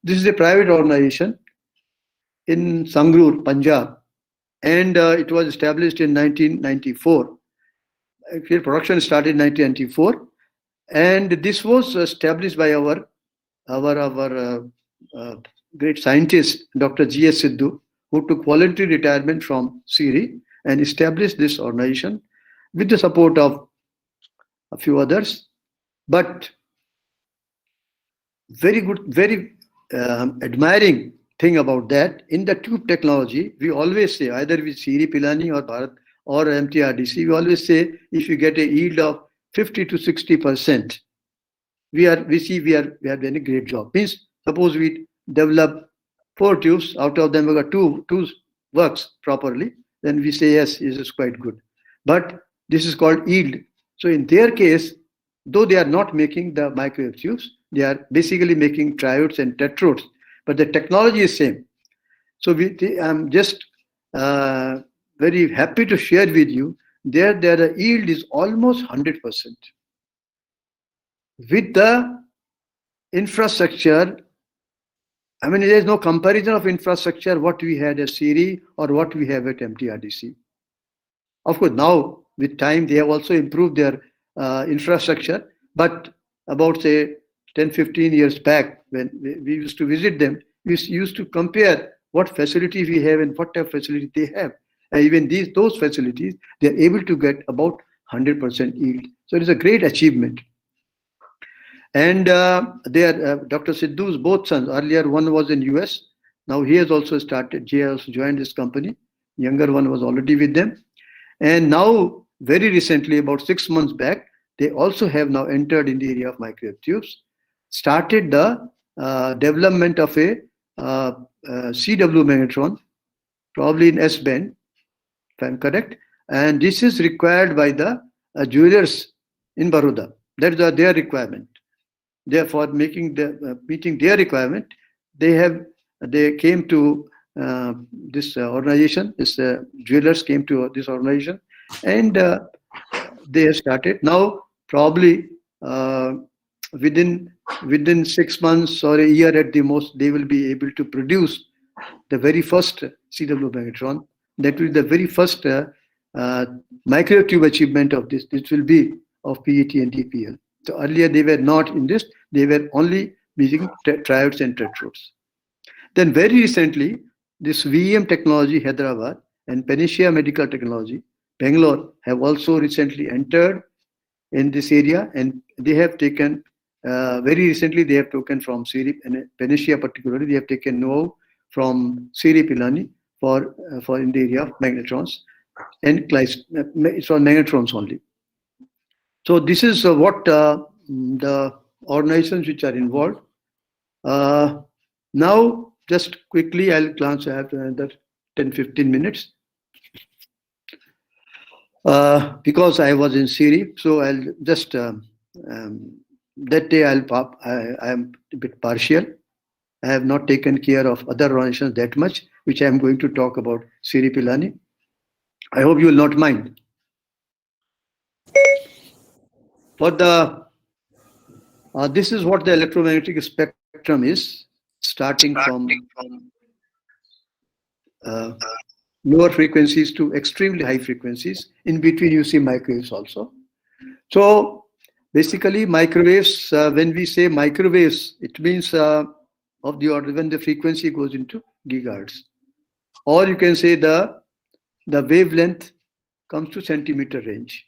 This is a private organization in Sangrur, Punjab, and it was established in 1994. Actually, production started in 1994, and this was established by our great scientist, Dr. G.S. Sidhu, who took voluntary retirement from Siri and established this organization with the support of a few others. But very good, very admiring thing about that, in the tube technology, we always say, either with Siri Pilani or Bharat or MTRDC, we always say, if you get a yield of 50 to 60%, we have done a great job. Means, suppose we develop 4 tubes, out of them we got two works properly, then we say, yes, this is quite good. But this is called yield. So in their case, though they are not making the microwave tubes, they are basically making triodes and tetrodes. but the technology is same. So I'm just very happy to share with you the yield is almost 100%. With the infrastructure, I mean, there is no comparison of infrastructure what we had at CIRI or what we have at MTRDC. Of course, now with time they have also improved their infrastructure, but about say 10-15 years back when we used to visit them, we used to compare what facility we have and what type of facility they have. And even those facilities, they are able to get about 100% yield. So it is a great achievement. And Dr. Sidhu's both sons, earlier one was in US, now he has also started, he has also joined this company. Younger one was already with them. And now, very recently, about 6 months back, they also have now entered in the area of microwave tubes, started the development of a CW magnetron, probably in S-band, if I'm correct. And this is required by the jewelers in Baroda. That is their requirement. Therefore, meeting their requirement, they came to this organization. This jewelers came to this organization, and they have started. Now, probably within 6 months or a year at the most, they will be able to produce the very first CW magnetron. That will be the very first microwave tube achievement of this. This will be of PET and DPL. So earlier they were not in this, they were only using triodes and tetrodes. Then very recently, this VEM technology, Hyderabad, and Panacea Medical Technology, Bangalore, have also recently entered in this area, and they have taken, very recently they have taken from CIRI, and Panacea particularly, they have taken know from CIRI Pilani for in the area of magnetrons, and it's on magnetrons only. So this is what the organizations which are involved. Now, just quickly, I'll glance at another 10-15 minutes. Because I was in CIRI, so I'll just, that day I am a bit partial. I have not taken care of other organizations that much, which I am going to talk about CIRI Pilani. I hope you will not mind. For the this is what the electromagnetic spectrum is, starting from lower frequencies to extremely high frequencies. In between, you see microwaves also. So basically, microwaves. When we say microwaves, it means of the order when the frequency goes into gigahertz, or you can say the wavelength comes to centimeter range.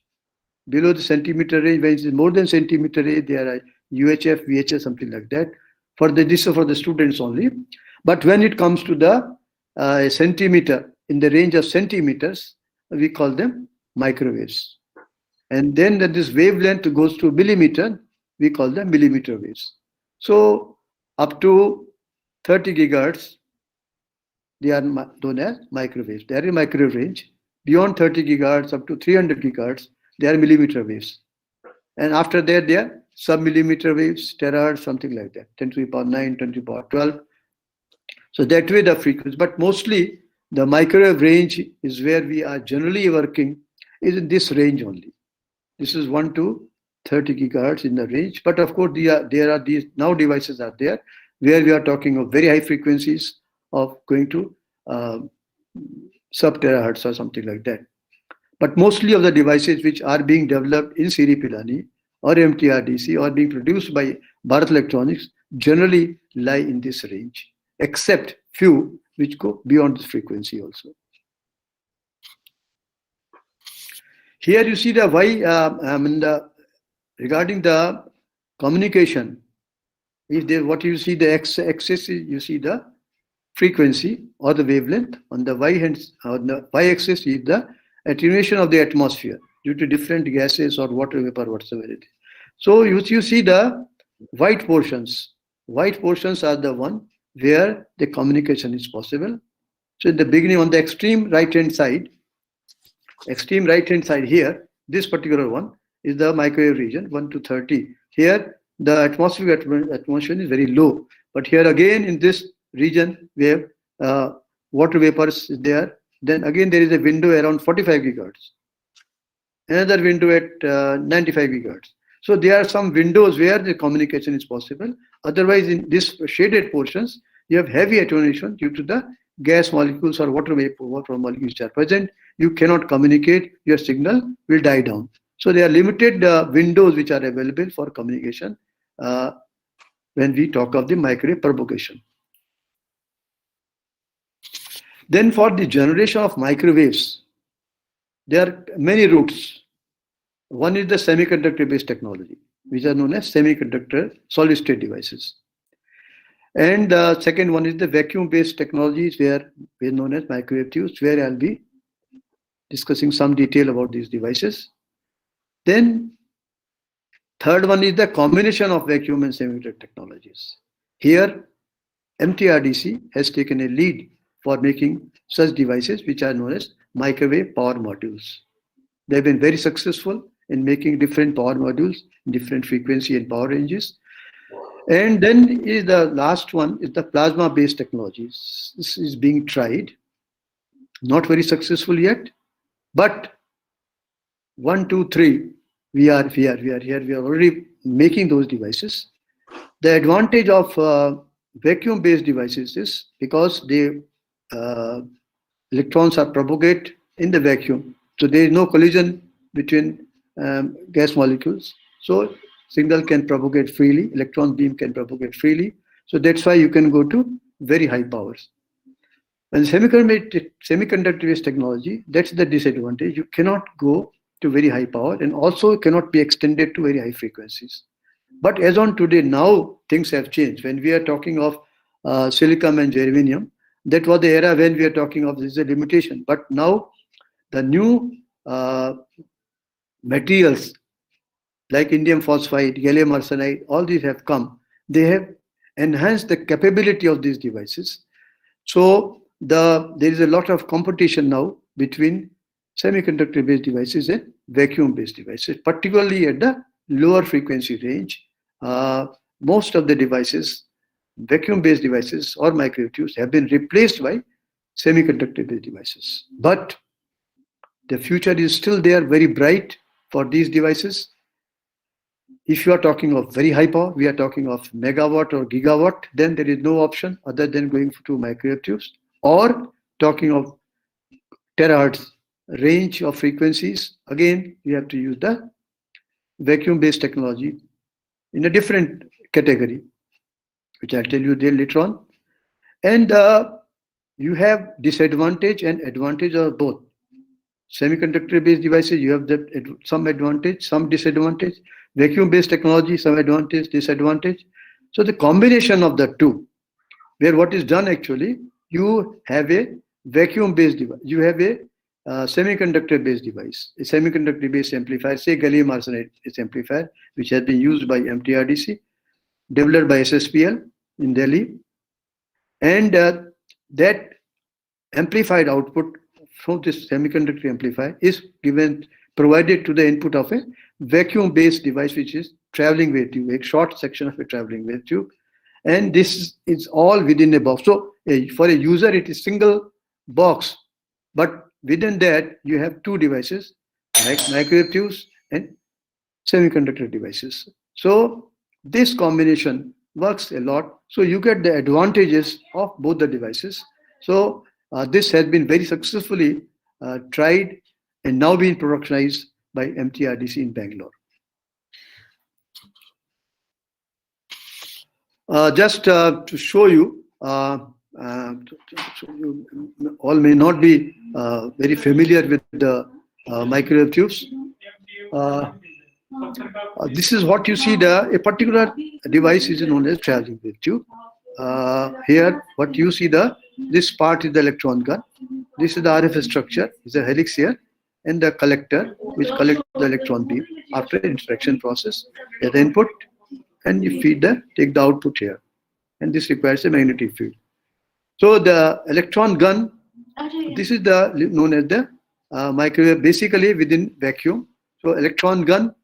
Below the centimeter range, when it is more than centimeter range, there are UHF, VHF, something like that. This is for the students only. But when it comes to the centimeter, in the range of centimeters, we call them microwaves. And then this wavelength goes to millimeter, we call them millimeter waves. So up to 30 gigahertz, they are known as microwaves. They are in microwave range. Beyond 30 gigahertz, up to 300 gigahertz, they are millimeter waves. And after that, they are sub-millimeter waves, terahertz, something like that, 10 to the power 9, 10 to the power 12. So that way the frequency, but mostly the microwave range is where we are generally working, is in this range only. This is 1 to 30 gigahertz in the range. But of course, there are these now devices are there where we are talking of very high frequencies of going to sub-terahertz or something like that. But mostly of the devices which are being developed in CIRI Pilani or MTRDC or being produced by Bharat Electronics generally lie in this range, except few which go beyond this frequency also. Here you see the regarding the communication. What you see the x-axis, you see the frequency or the wavelength. On the y-axis is the attenuation of the atmosphere due to different gases or water vapor, whatsoever it is. So you see the white portions. White portions are the one where the communication is possible. So in the beginning, on the extreme right-hand side here, this particular one is the microwave region, 1 to 30. Here, the atmosphere is very low. But here again, in this region where water vapors is there. Then again there is a window around 45 gigahertz. Another window at 95 gigahertz. So there are some windows where the communication is possible. Otherwise, in these shaded portions, you have heavy attenuation due to the gas molecules or water molecules which are present. You cannot communicate. Your signal will die down. So there are limited windows which are available for communication when we talk of the microwave propagation. Then for the generation of microwaves, there are many routes. One is the semiconductor-based technology, which are known as semiconductor solid-state devices. And the second one is the vacuum-based technologies, where we are known as microwave tubes, where I'll be discussing some detail about these devices. Then third one is the combination of vacuum and semiconductor technologies. Here, MTRDC has taken a lead for making such devices, which are known as microwave power modules. They've been very successful in making different power modules, different frequency and power ranges. And then is the last one is the plasma-based technologies. This is being tried, not very successful yet, but 1, 2, 3, we are here. We are already making those devices. The advantage of vacuum-based devices is because they electrons are propagate in the vacuum, so there is no collision between gas molecules. So signal can propagate freely, electron beam can propagate freely. So that's why you can go to very high powers. And semiconductor-based technology, that's the disadvantage. You cannot go to very high power and also cannot be extended to very high frequencies. But as on today, now things have changed. When we are talking of silicon and germanium, that was the era when we are talking of this is a limitation. But now the new materials like indium phosphide, gallium arsenide, all these have come. They have enhanced the capability of these devices. So there is a lot of competition now between semiconductor-based devices and vacuum-based devices, particularly at the lower frequency range. Most of the devices, vacuum-based devices or microwave tubes, have been replaced by semiconductor-based devices. But the future is still there, very bright for these devices. If you are talking of very high power, we are talking of megawatt or gigawatt, then there is no option other than going to microwave tubes, or talking of terahertz range of frequencies. Again, you have to use the vacuum-based technology in a different category, which I'll tell you there later on. And you have disadvantage and advantage of both. Semiconductor-based devices, you have some advantage, some disadvantage. Vacuum-based technology, some advantage, disadvantage. So the combination of the two, where what is done actually, you have a vacuum-based device, you have a semiconductor-based device, a semiconductor-based amplifier, say gallium arsenide amplifier, which has been used by MTRDC, developed by SSPL in Delhi, and that amplified output from this semiconductor amplifier is provided to the input of a vacuum-based device, which is traveling wave tube, a short section of a traveling wave tube, and this is all within a box. So for a user, it is single box, but within that you have two devices, like microwave tubes and semiconductor devices. So this combination works a lot. So you get the advantages of both the devices. So this has been very successfully tried and now being productionized by MTRDC in Bangalore. Just to show you, you all may not be very familiar with the microwave tubes. This is what you see. A particular device is known as traveling wave tube. Here, what you see, this part is the electron gun. This is the RF structure. Is a helix here, and the collector, which collects the electron beam after interaction process. At the input, and you take the output here, and this requires a magnetic field. So the electron gun, this is known as the microwave, basically within vacuum. So electron gun,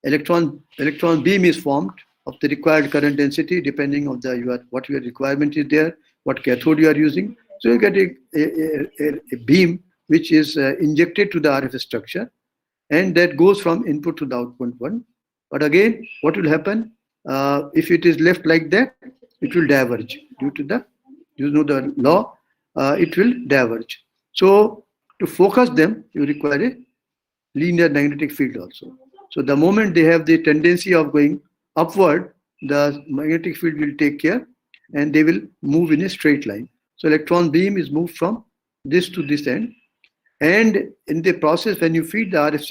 electron beam is formed of the required current density, depending on what your requirement is there, what cathode you are using. So you get a beam which is injected to the RF structure, and that goes from input to the output one. But again, what will happen if it is left like that? It will diverge due to the law. It will diverge. So to focus them, you require a linear magnetic field also. So the moment they have the tendency of going upward, the magnetic field will take care and they will move in a straight line. So electron beam is moved from this to this end. And in the process, when you feed the RF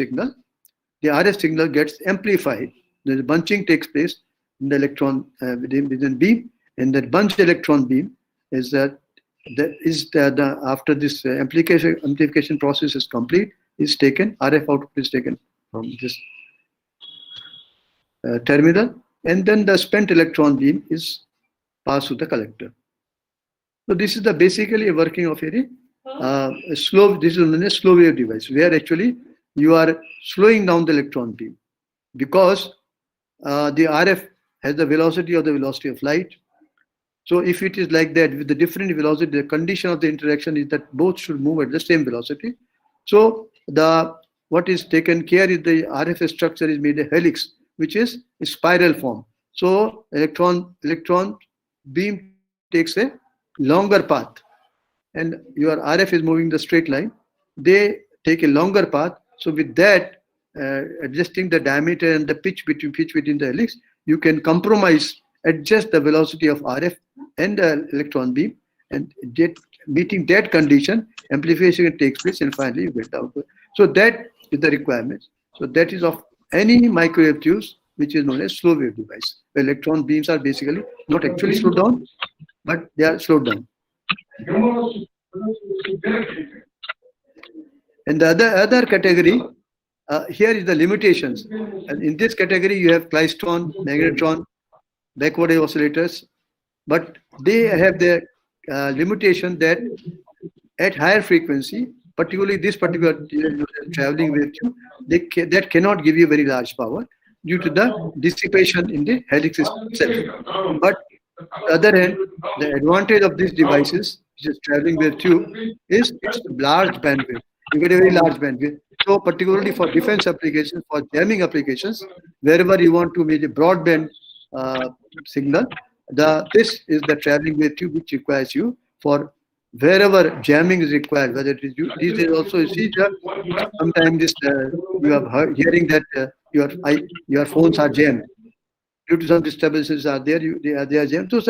signal gets amplified. The bunching takes place in the electron within beam, and that bunched electron beam is after this amplification process is complete, is taken, RF output is taken from this terminal, and then the spent electron beam is passed to the collector. So this is basically a working of this is known as slow wave device, where actually you are slowing down the electron beam, because the RF has the velocity of light. So if it is like that with the different velocity, the condition of the interaction is that both should move at the same velocity. So what is taken care is the RF structure is made a helix, which is a spiral form. So electron beam takes a longer path, and your RF is moving the straight line. They take a longer path. So with that, adjusting the diameter and the pitch within the helix, you can adjust the velocity of RF and the electron beam, and meeting that condition, amplification takes place, and finally you get the output. So that is the requirement. So that is of any microwave tubes, which is known as slow wave device. The electron beams are basically not actually slowed down, but they are slowed down. And the other category, here is the limitations. And in this category, you have klystron, magnetron, backward wave oscillators, but they have the limitation that at higher frequency, particularly this particular traveling wave tube, that cannot give you very large power due to the dissipation in the helix itself. But on the other hand, the advantage of these devices, which is traveling wave tube, is its large bandwidth. You get a very large bandwidth. So particularly for defense applications, for jamming applications, wherever you want to make a broadband signal, this is the traveling wave tube which requires you for wherever jamming is required. Whether it is these days also, you see that sometimes you are hearing that your phones are jammed due to some disturbances are there. They are jammed. So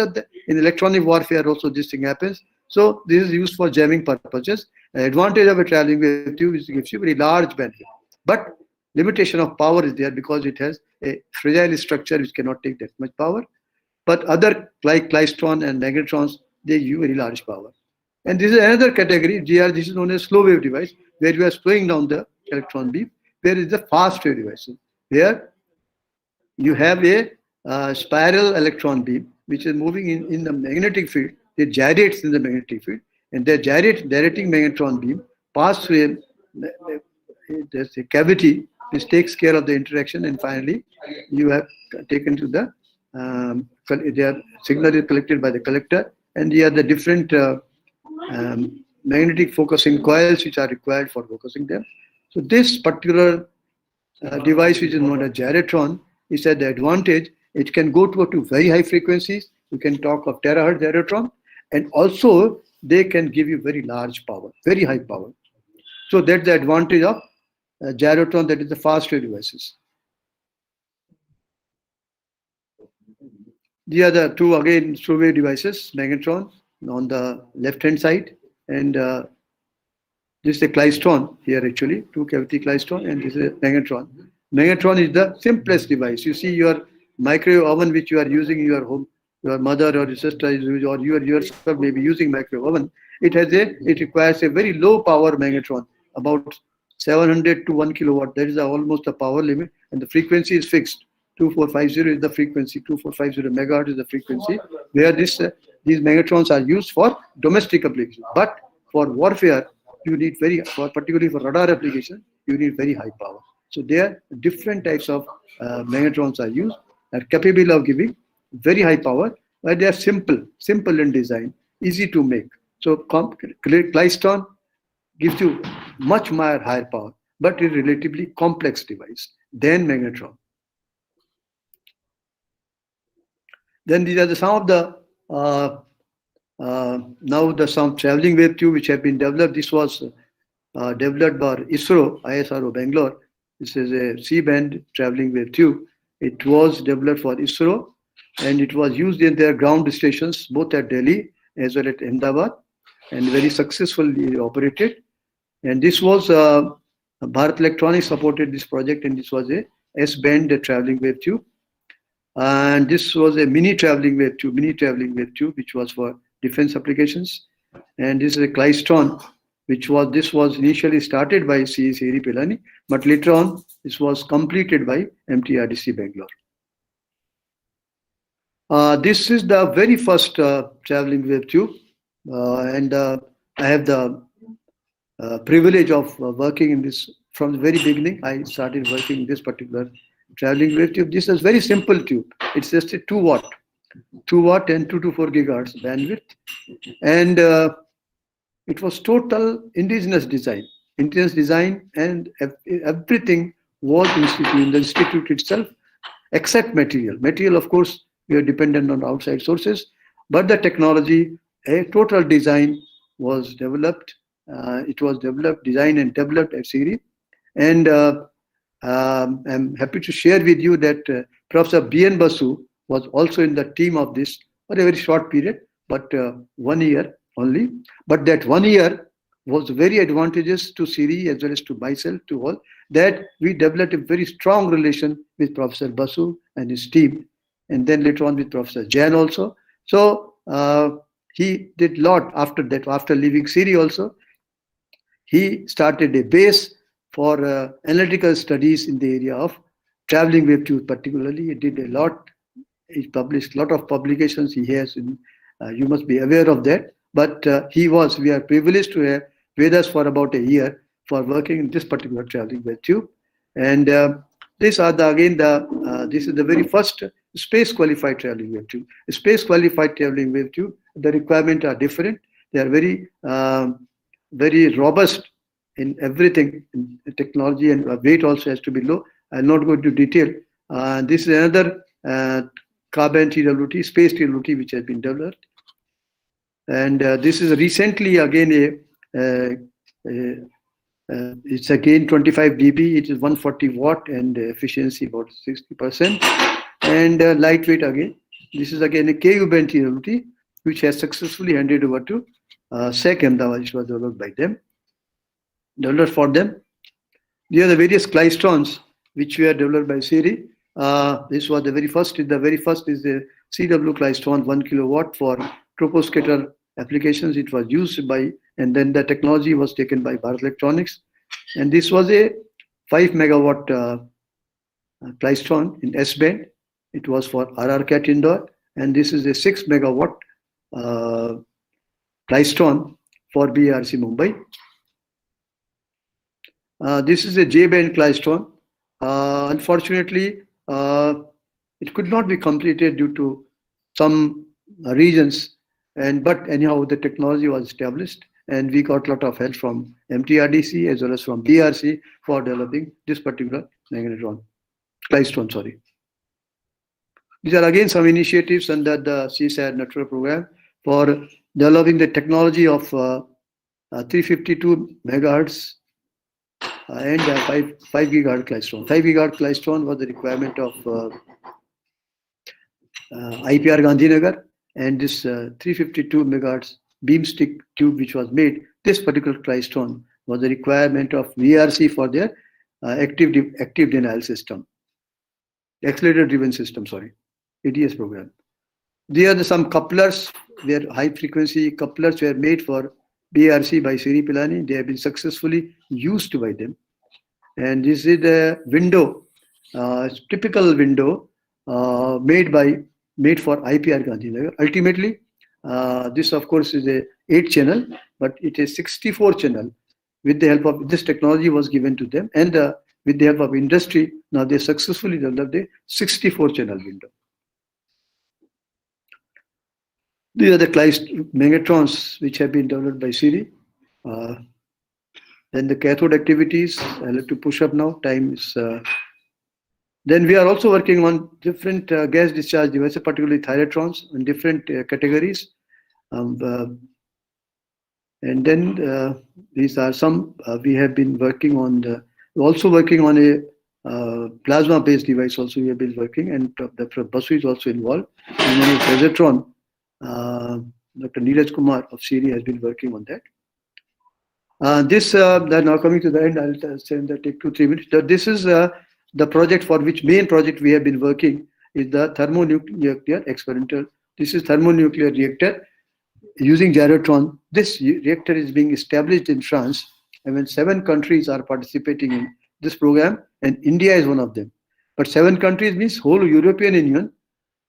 in electronic warfare also this thing happens. So this is used for jamming purposes. The advantage of a traveling wave tube is it gives you very large bandwidth, but limitation of power is there because it has a fragile structure which cannot take that much power. But other like klystron and magnetrons, they use very large power. And this is another category. This is known as slow wave device, where you are slowing down the electron beam. There is the fast wave device, where you have a spiral electron beam which is moving in the magnetic field. It gyrates in the magnetic field, and the gyrating magnetron beam pass through there's a cavity which takes care of the interaction, and finally you have taken to the their signal is collected by the collector, and here the different magnetic focusing coils which are required for focusing them. So this particular device, which is known as gyrotron, is at the advantage. It can go to very high frequencies. You can talk of terahertz gyrotron, and also they can give you very large power, very high power. So that's the advantage of gyrotron, that is the fast wave devices. The other two, again, slow wave devices, magnetron on the left hand side, and this is a klystron here, actually, two cavity klystron, and this is a magnetron. Magnetron is the simplest device. You see your microwave oven which you are using in your home, your mother or your sister is using, or you yourself may be using microwave oven. It requires a very low power magnetron, about 700 to 1 kilowatt. That is almost the power limit, and the frequency is fixed. 2450 is the frequency. 2450 megahertz is the frequency where these magnetrons are used for domestic applications. But for warfare, you need particularly for radar application, you need very high power. So there different types of magnetrons are used, are capable of giving very high power, but they are simple in design, easy to make. So Klystron gives you much more higher power, but a relatively complex device than magnetron. Then these are some of the some traveling wave tube which have been developed. This was developed by ISRO Bangalore. This is a C-band traveling wave tube. It was developed for ISRO, and it was used in their ground stations both at Delhi as well as Ahmedabad, and very successfully operated. And this was Bharat Electronics supported this project, and this was a S-band traveling wave tube. And this was a mini traveling wave tube, which was for defense applications. And this is a Klystron, this was initially started by C.E. Pilani, but later on this was completed by MTRDC Bangalore. This is the very first traveling wave tube, and I have the privilege of working in this from the very beginning. I started working in this particular traveling wave tube. This is very simple tube. It's just a 2 watt and 2 to 4 gigahertz bandwidth, and it was total indigenous design, and everything was in the institute itself, except material. Material, of course, we are dependent on outside sources, but the technology, a total design was developed. It was developed, designed and developed at CIRI, and I'm happy to share with you that Professor B.N. Basu was also in the team of this for a very short period, but 1 year only. But that 1 year was very advantageous to CIRI as well as to myself, to all, that we developed a very strong relation with Professor Basu and his team, and then later on with Professor Jain also. So he did a lot after that. After leaving CIRI also, he started a base for analytical studies in the area of traveling wave tube. Particularly, he did a lot. He published a lot of publications. He has, you must be aware of that. But we are privileged to have with us for about a year for working in this particular traveling wave tube. And these are this is the very first space qualified traveling wave tube. Space qualified traveling wave tube, the requirements are different. They are very robust in everything, in technology, and weight also has to be low. I'll not go into detail. This is another carbon TWT, space TWT, which has been developed. And this is recently again it's again 25 dB. It is 140 watt and efficiency about 60%. And lightweight again. This is again a KU band TWT, which has successfully handed over to SEC Ahmedabad, which was developed for them. These are the various Klystrons which were developed by CIRI. This was the very first. The very first is the CW Klystron 1 kilowatt for troposcatter applications. It was used by, and then the technology was taken by Bharat Electronics. And this was a 5 megawatt Klystron in S band. It was for RRCAT indoor. And this is a 6 megawatt Klystron for BRC Mumbai. This is a J band Klystron. Unfortunately, it could not be completed due to some reasons. But anyhow, the technology was established, and we got a lot of help from MTRDC as well as from BRC for developing this particular Klystron. Sorry. These are again some initiatives under the CSAT Natural Program for developing the technology of 352 megahertz and 5 gigahertz Klystron. 5 gigahertz Klystron was the requirement of IPR Gandhinagar, and this 352 megahertz beam stick tube which was made, this particular Klystron was the requirement of VRC for their active denial system, accelerator driven system, ADS program. There are some couplers where high frequency couplers were made for BRC by CIRI Pilani. They have been successfully used by them. And this is the window, typical window made for IPR Gandhinagar. Ultimately, this of course is a 8 channel, but it is 64 channel. With the help of this technology was given to them, and the with the help of industry, now they successfully developed a 64-channel window. These are the magnetrons which have been developed by SIRI. Then the cathode activities, I'll have to push up now, time is... Then we are also working on different gas discharge devices, particularly thyratrons in different categories. And then these are some we have been working on. Also working on a plasma-based device. Also we have been working, and Dr. Basu is also involved. And then positron, Dr. Neeraj Kumar of SIRI has been working on that. They're now coming to the end. I'll send that take 2-3 minutes. This is the project for which main project we have been working is the thermonuclear experimental. This is thermonuclear reactor using gyrotron. This reactor is being established in France, and when 7 countries are participating in this program, and India is one of them. But 7 countries means whole European Union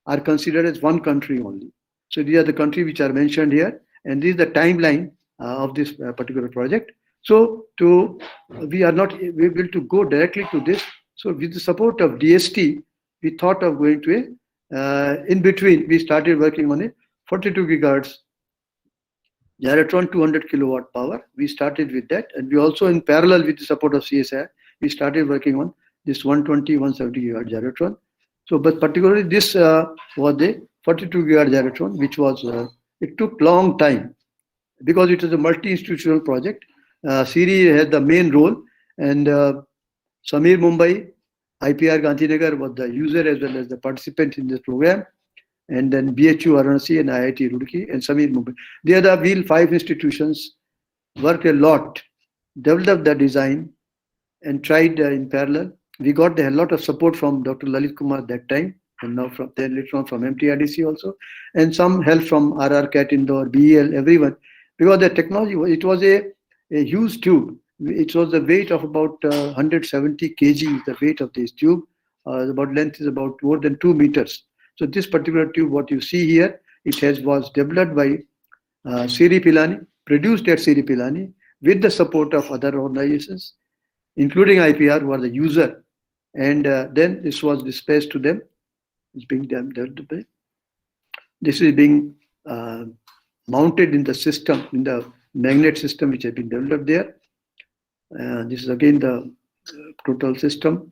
are considered as one country only. So these are the countries which are mentioned here, and this is the timeline of this particular project. So we are not able to go directly to this. So with the support of DST, we thought of going to a, in between, we started working on a 42 gigahertz gyrotron 200 kilowatt power. We started with that, and we also in parallel with the support of CSI, we started working on this 120, 170 gigahertz gyrotron. So, but particularly this was the 42 gigahertz gyrotron, which was, it took long time because it was a multi-institutional project. SIRI had the main role, and Samir Mumbai, IPR Gandhinagar was the user as well as the participant in this program, and then BHU Varanasi and IIT Roorkee and Samir Mumbai. They are the 5 institutions, worked a lot, developed the design, and tried in parallel. We got a lot of support from Dr. Lalit Kumar at that time, and now from then later on from MTRDC also, and some help from RR-CAT Indore, BEL, everyone, because the technology, it was a huge tube. It was the weight of about 170 kg, the weight of this tube. About length is about more than 2 meters. So this particular tube, what you see here, was developed by SIRI Pilani, produced at SIRI Pilani, with the support of other organizations, including IPR, who are the user. And then this was dispatched to them. It's being developed. This is being mounted in the system, in the magnet system which has been developed there. This is again the total system.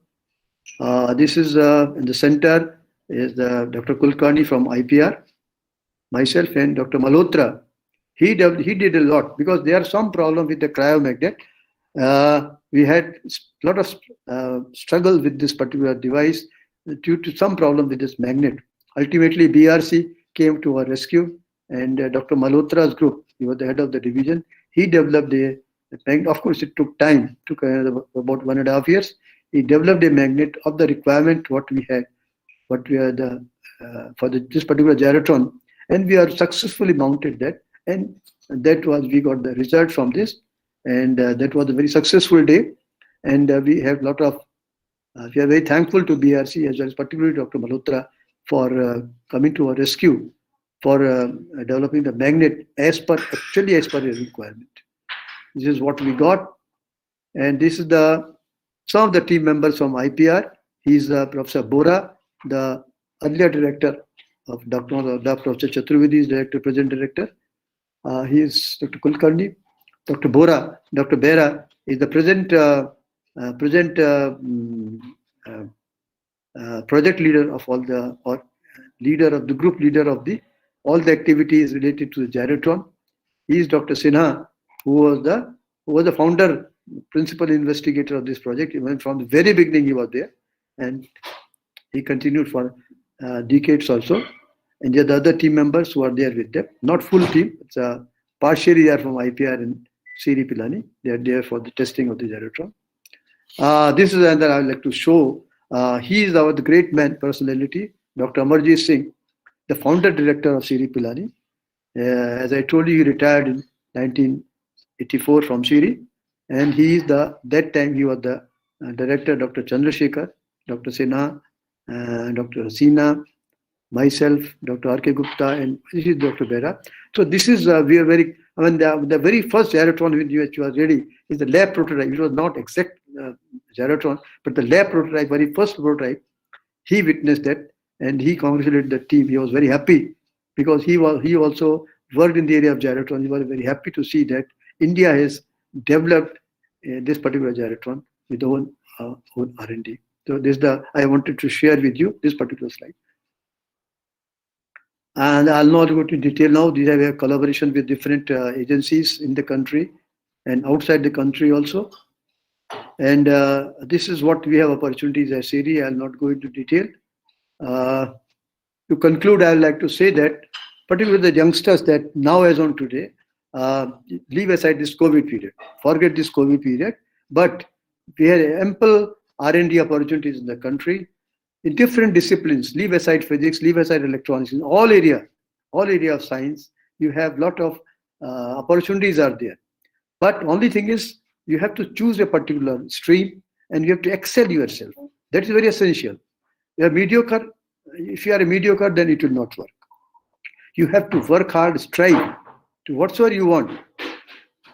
This is in the center is Dr. Kulkarni from IPR, myself and Dr. Malhotra. He did a lot because there are some problem with the cryomagnet. We had a lot of struggle with this particular device due to some problem with this magnet. Ultimately, BRC came to our rescue, and Dr. Malhotra's group, he was the head of the division, he developed a magnet. Of course, it took time, took about 1.5 years. He developed a magnet of the requirement what we had for this particular gyrotron, and we are successfully mounted that, and that was, we got the result from this, and that was a very successful day, and we have a lot of, we are very thankful to BRC as well as particularly Dr. Malhotra for coming to our rescue for developing the magnet as per a requirement. This is what we got, and this is some of the team members from IPR. He is Professor Bora, the earlier director of Dr. Professor Chaturvedi is director, present director. He is Dr. Kulkarni. Dr. Bora, Dr. Bera is the present project leader of all the, or leader of the group leader of all the activities related to the gyrotron. He is Dr. Sinha, who was the founder, principal investigator of this project. Even from the very beginning, he was there, and he continued for decades also. And the other team members who are there with them, not full team, it's partially they are from IPR and SIRI Pilani. They are there for the testing of the gyrotron. This is another I would like to show. He is the great man personality, Dr. Amarjit Singh, the founder director of SIRI Pilani. As I told you, he retired in 1984 from SIRI, and he is that time he was the director, Dr. Chandrasekhar, Dr. Sinha, Dr. Hasina, myself, Dr. R.K. Gupta, and this is Dr. Bera. So this is, we are very, I mean, the very first gyrotron which was ready is the lab prototype. It was not exact gyrotron, but the lab prototype, very first prototype, he witnessed that and he congratulated the team. He was very happy because he also worked in the area of gyrotron. He was very happy to see that India has developed this particular gyrotron with own R&D. So this I wanted to share with you this particular slide. And I'll not go to detail now. These are a collaboration with different agencies in the country and outside the country also. And this is what we have opportunities as SERI. I'll not go into detail. To conclude, I would like to say that, particularly the youngsters that now as on today, leave aside this COVID period, forget this COVID period, but we have ample R&D opportunities in the country in different disciplines. Leave aside physics, leave aside electronics, in all area of science, you have lot of opportunities are there. But only thing is, you have to choose a particular stream and you have to excel yourself. That is very essential. You are mediocre. If you are a mediocre, then it will not work. You have to work hard, strive to whatsoever you want.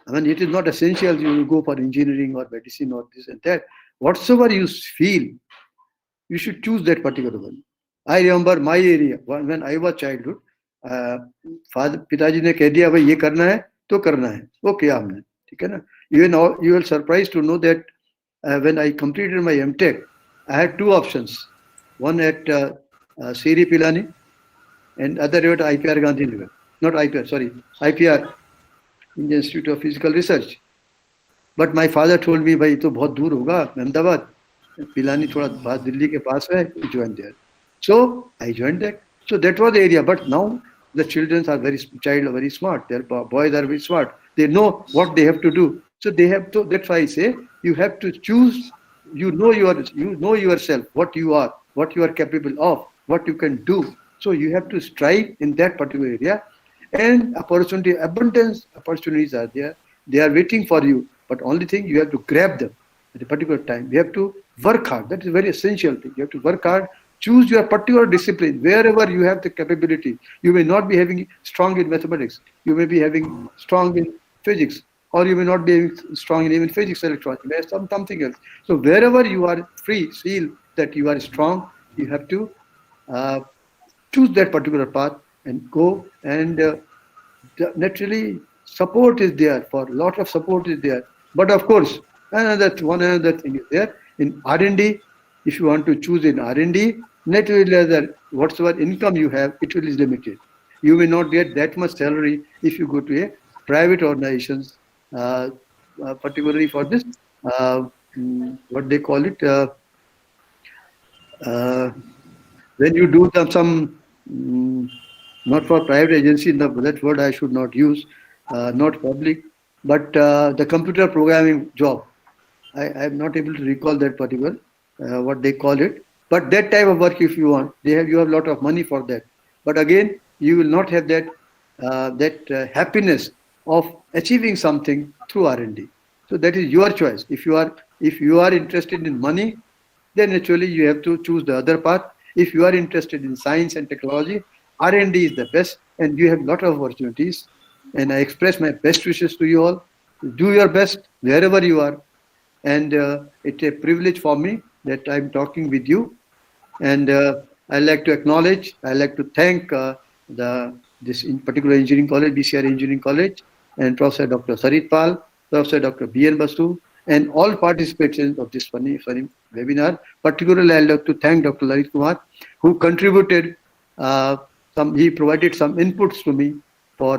I mean, it is not essential you go for engineering or medicine or this and that. Whatsoever you feel, you should choose that particular one. I remember my area when I was childhood. पिताजी ने कह दिया भाई ये करना है तो करना है, वो किया हमने, ठीक है ना. Even you will surprised to know that when I completed my MTech, I had two options. One at Siri Pilani and other at IPR Gandhinagar. Not IPR, sorry, IPR, Indian Institute of Physical Research. But my father told me, भाई तो बहुत दूर होगा अहमदाबाद, पिलानी थोड़ा पास दिल्ली के पास है, join there. So I joined that. So that was the area. But now the children are very smart. Their boys are very smart. They know what they have to do. So they have to. That's why I say you have to choose. You know yourself, what you are capable of, what you can do. So you have to strive in that particular area. And abundance opportunities are there. They are waiting for you. But only thing, you have to grab them at a particular time. You have to work hard. That is a very essential thing. You have to work hard. Choose your particular discipline wherever you have the capability. You may not be having strong in mathematics. You may be having strong in physics, or you may not be having strong in even physics, electronics. You may have something else. So wherever you are free, feel that you are strong, you have to choose that particular path and go. And naturally, support is there. For a lot of support is there. But of course, another thing is there in R&D. If you want to choose in R&D, naturally, whatsoever income you have, it will is limited. You may not get that much salary if you go to a private organizations, particularly for this, what they call it, when you do some not for private agency, that word I should not use, not public, but the computer programming job. I am not able to recall that particular, what they call it. But that type of work, if you want, you have a lot of money for that. But again, you will not have that happiness of achieving something through R&D. So that is your choice. If you are interested in money, then actually you have to choose the other path. If you are interested in science and technology, R&D is the best, and you have a lot of opportunities. And I express my best wishes to you all. Do your best wherever you are. And it's a privilege for me that I'm talking with you. And I'd like to acknowledge, I'd like to thank this in particular engineering college, BCR Engineering College, and Professor Dr. Sarit Pal, Professor Dr. B.N. Basu, and all participants of this funny webinar. Particularly, I'd like to thank Dr. Lalit Kumar, who contributed he provided some inputs to me for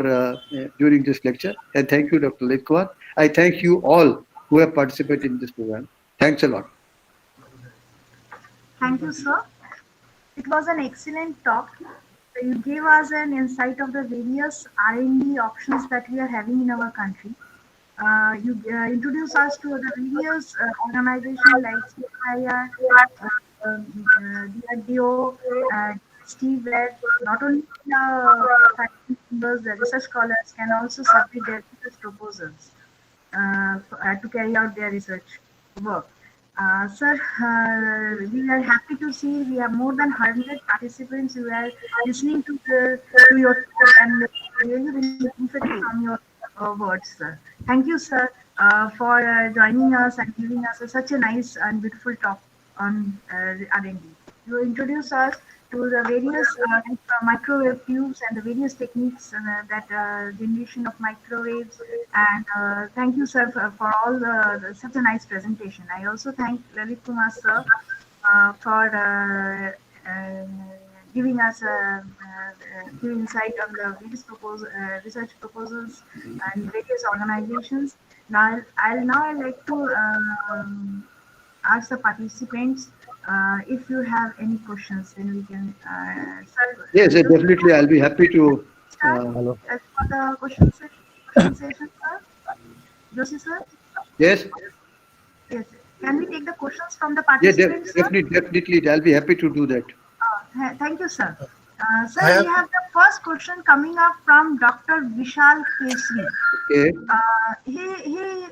during this lecture. And thank you, Dr. Lalit Kumar. I thank you all who have participated in this program. Thanks a lot. Thank you, sir. It was an excellent talk. You gave us an insight of the various R&D options that we are having in our country. You introduced us to the various organizations like CIR, DRDO, Steve, where not only the faculty members, the research scholars can also submit their research proposals to carry out their research work. Sir, we are happy to see we have more than 100 participants who are listening to your talk and really benefiting from your words, sir. Thank you, sir. for joining us and giving us such a nice and beautiful talk on R&D. You introduce us to the various microwave tubes and the various techniques that generation of microwaves. And thank you, sir, for all such a nice presentation. I also thank Lalit Kumar, sir, for giving us give insight on the various research proposals and various organizations. Now, I'd like to ask the participants if you have any questions, then we can start. Yes, definitely. I'll be happy to. Hello. For the question session, sir. Joshi, sir. Yes. Yes. Can we take the questions from the Yes, participants? definitely. I'll be happy to do that. Thank you, sir. Sir, we have the first question coming up from Dr. Vishal Kesri. Okay.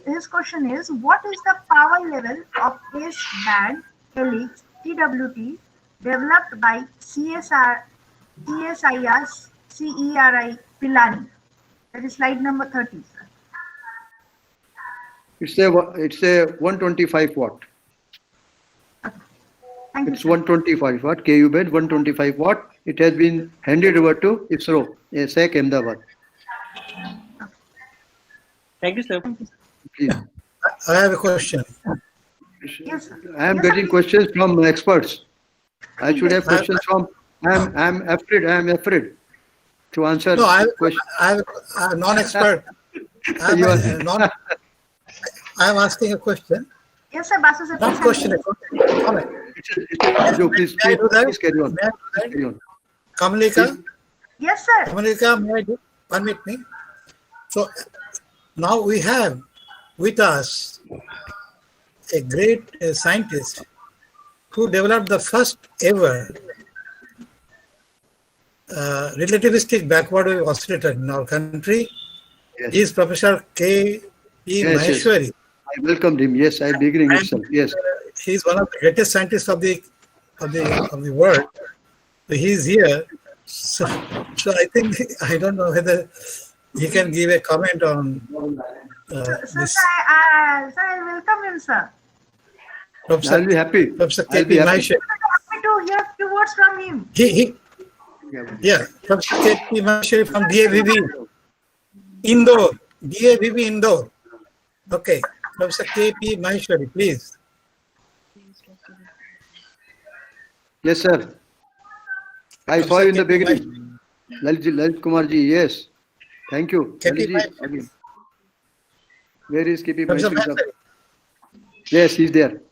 His question is, what is the power level of S band helix TWT developed by CSIR CERI Pilani? That is slide number 30, sir. It's a 125 watt. Thank you, It's sir. 125 watt KU band, 125 watt. It has been handed over to ISRO, SAC Ahmedabad. Thank you, sir. Please. I have a question. Yes, sir. I am Yes, sir, getting please. questions from experts. I should have questions from. I'm afraid to answer No, questions. I'm a non-expert. I'm asking a question. Yes, sir. Basu, sir. Not please question, a continue. comment. So please May I do that? carry on. May I do that? Carry on. Kamalika, Yes, sir. may I do? Permit me. So now we have with us a great scientist who developed the first ever relativistic backward wave oscillator in our country. Yes. He is Professor K. P. Yes, yes. Maheshwari. I welcomed him. Yes, I'm beginning itself. Yes. He is one of the greatest scientists of the world. So he is here. So I think I don't know whether he can give a comment on this. Sir, I welcome him, sir. I'll be happy. Professor I'll K. be P. happy. Maheshwari. Happy to hear few words from him. Yeah, Professor K. P. Maheshwari from DAVV, Indore. DAVV, Indore. Okay, Professor K. P. Maheshwari, please. Yes, sir. I saw you in the beginning. Lalit Kumarji, yes. Thank you. KP Lalitji, again. Where is KP Professor Maheshwari? Maheshwari. Yes, he's there.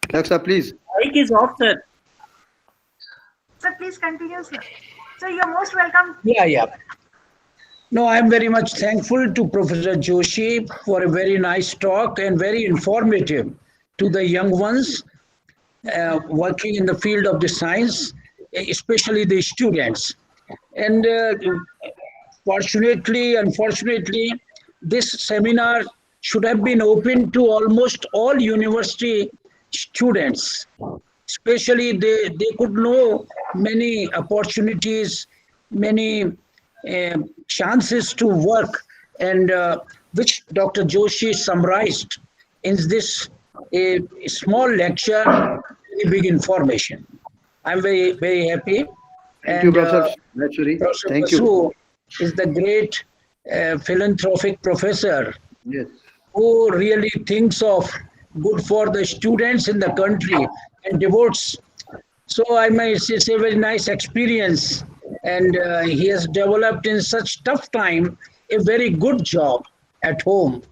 Daksa, please. Mic is off, sir. Sir, please continue, sir. So you're most welcome. Yeah. No, I'm very much thankful to Professor Joshi for a very nice talk and very informative to the young ones working in the field of the science, especially the students. And unfortunately, this seminar should have been open to almost all university students. Especially they could know many opportunities, many chances to work, and which Dr. Joshi summarized in this small lecture, very big information. I'm very, very happy. Thank you, Professor Maheshwari. Professor Thank Basu you. is the great philanthropic professor Yes. who really thinks of good for the students in the country and devotes. So I may say it's a very nice experience, and he has developed in such tough time a very good job at home,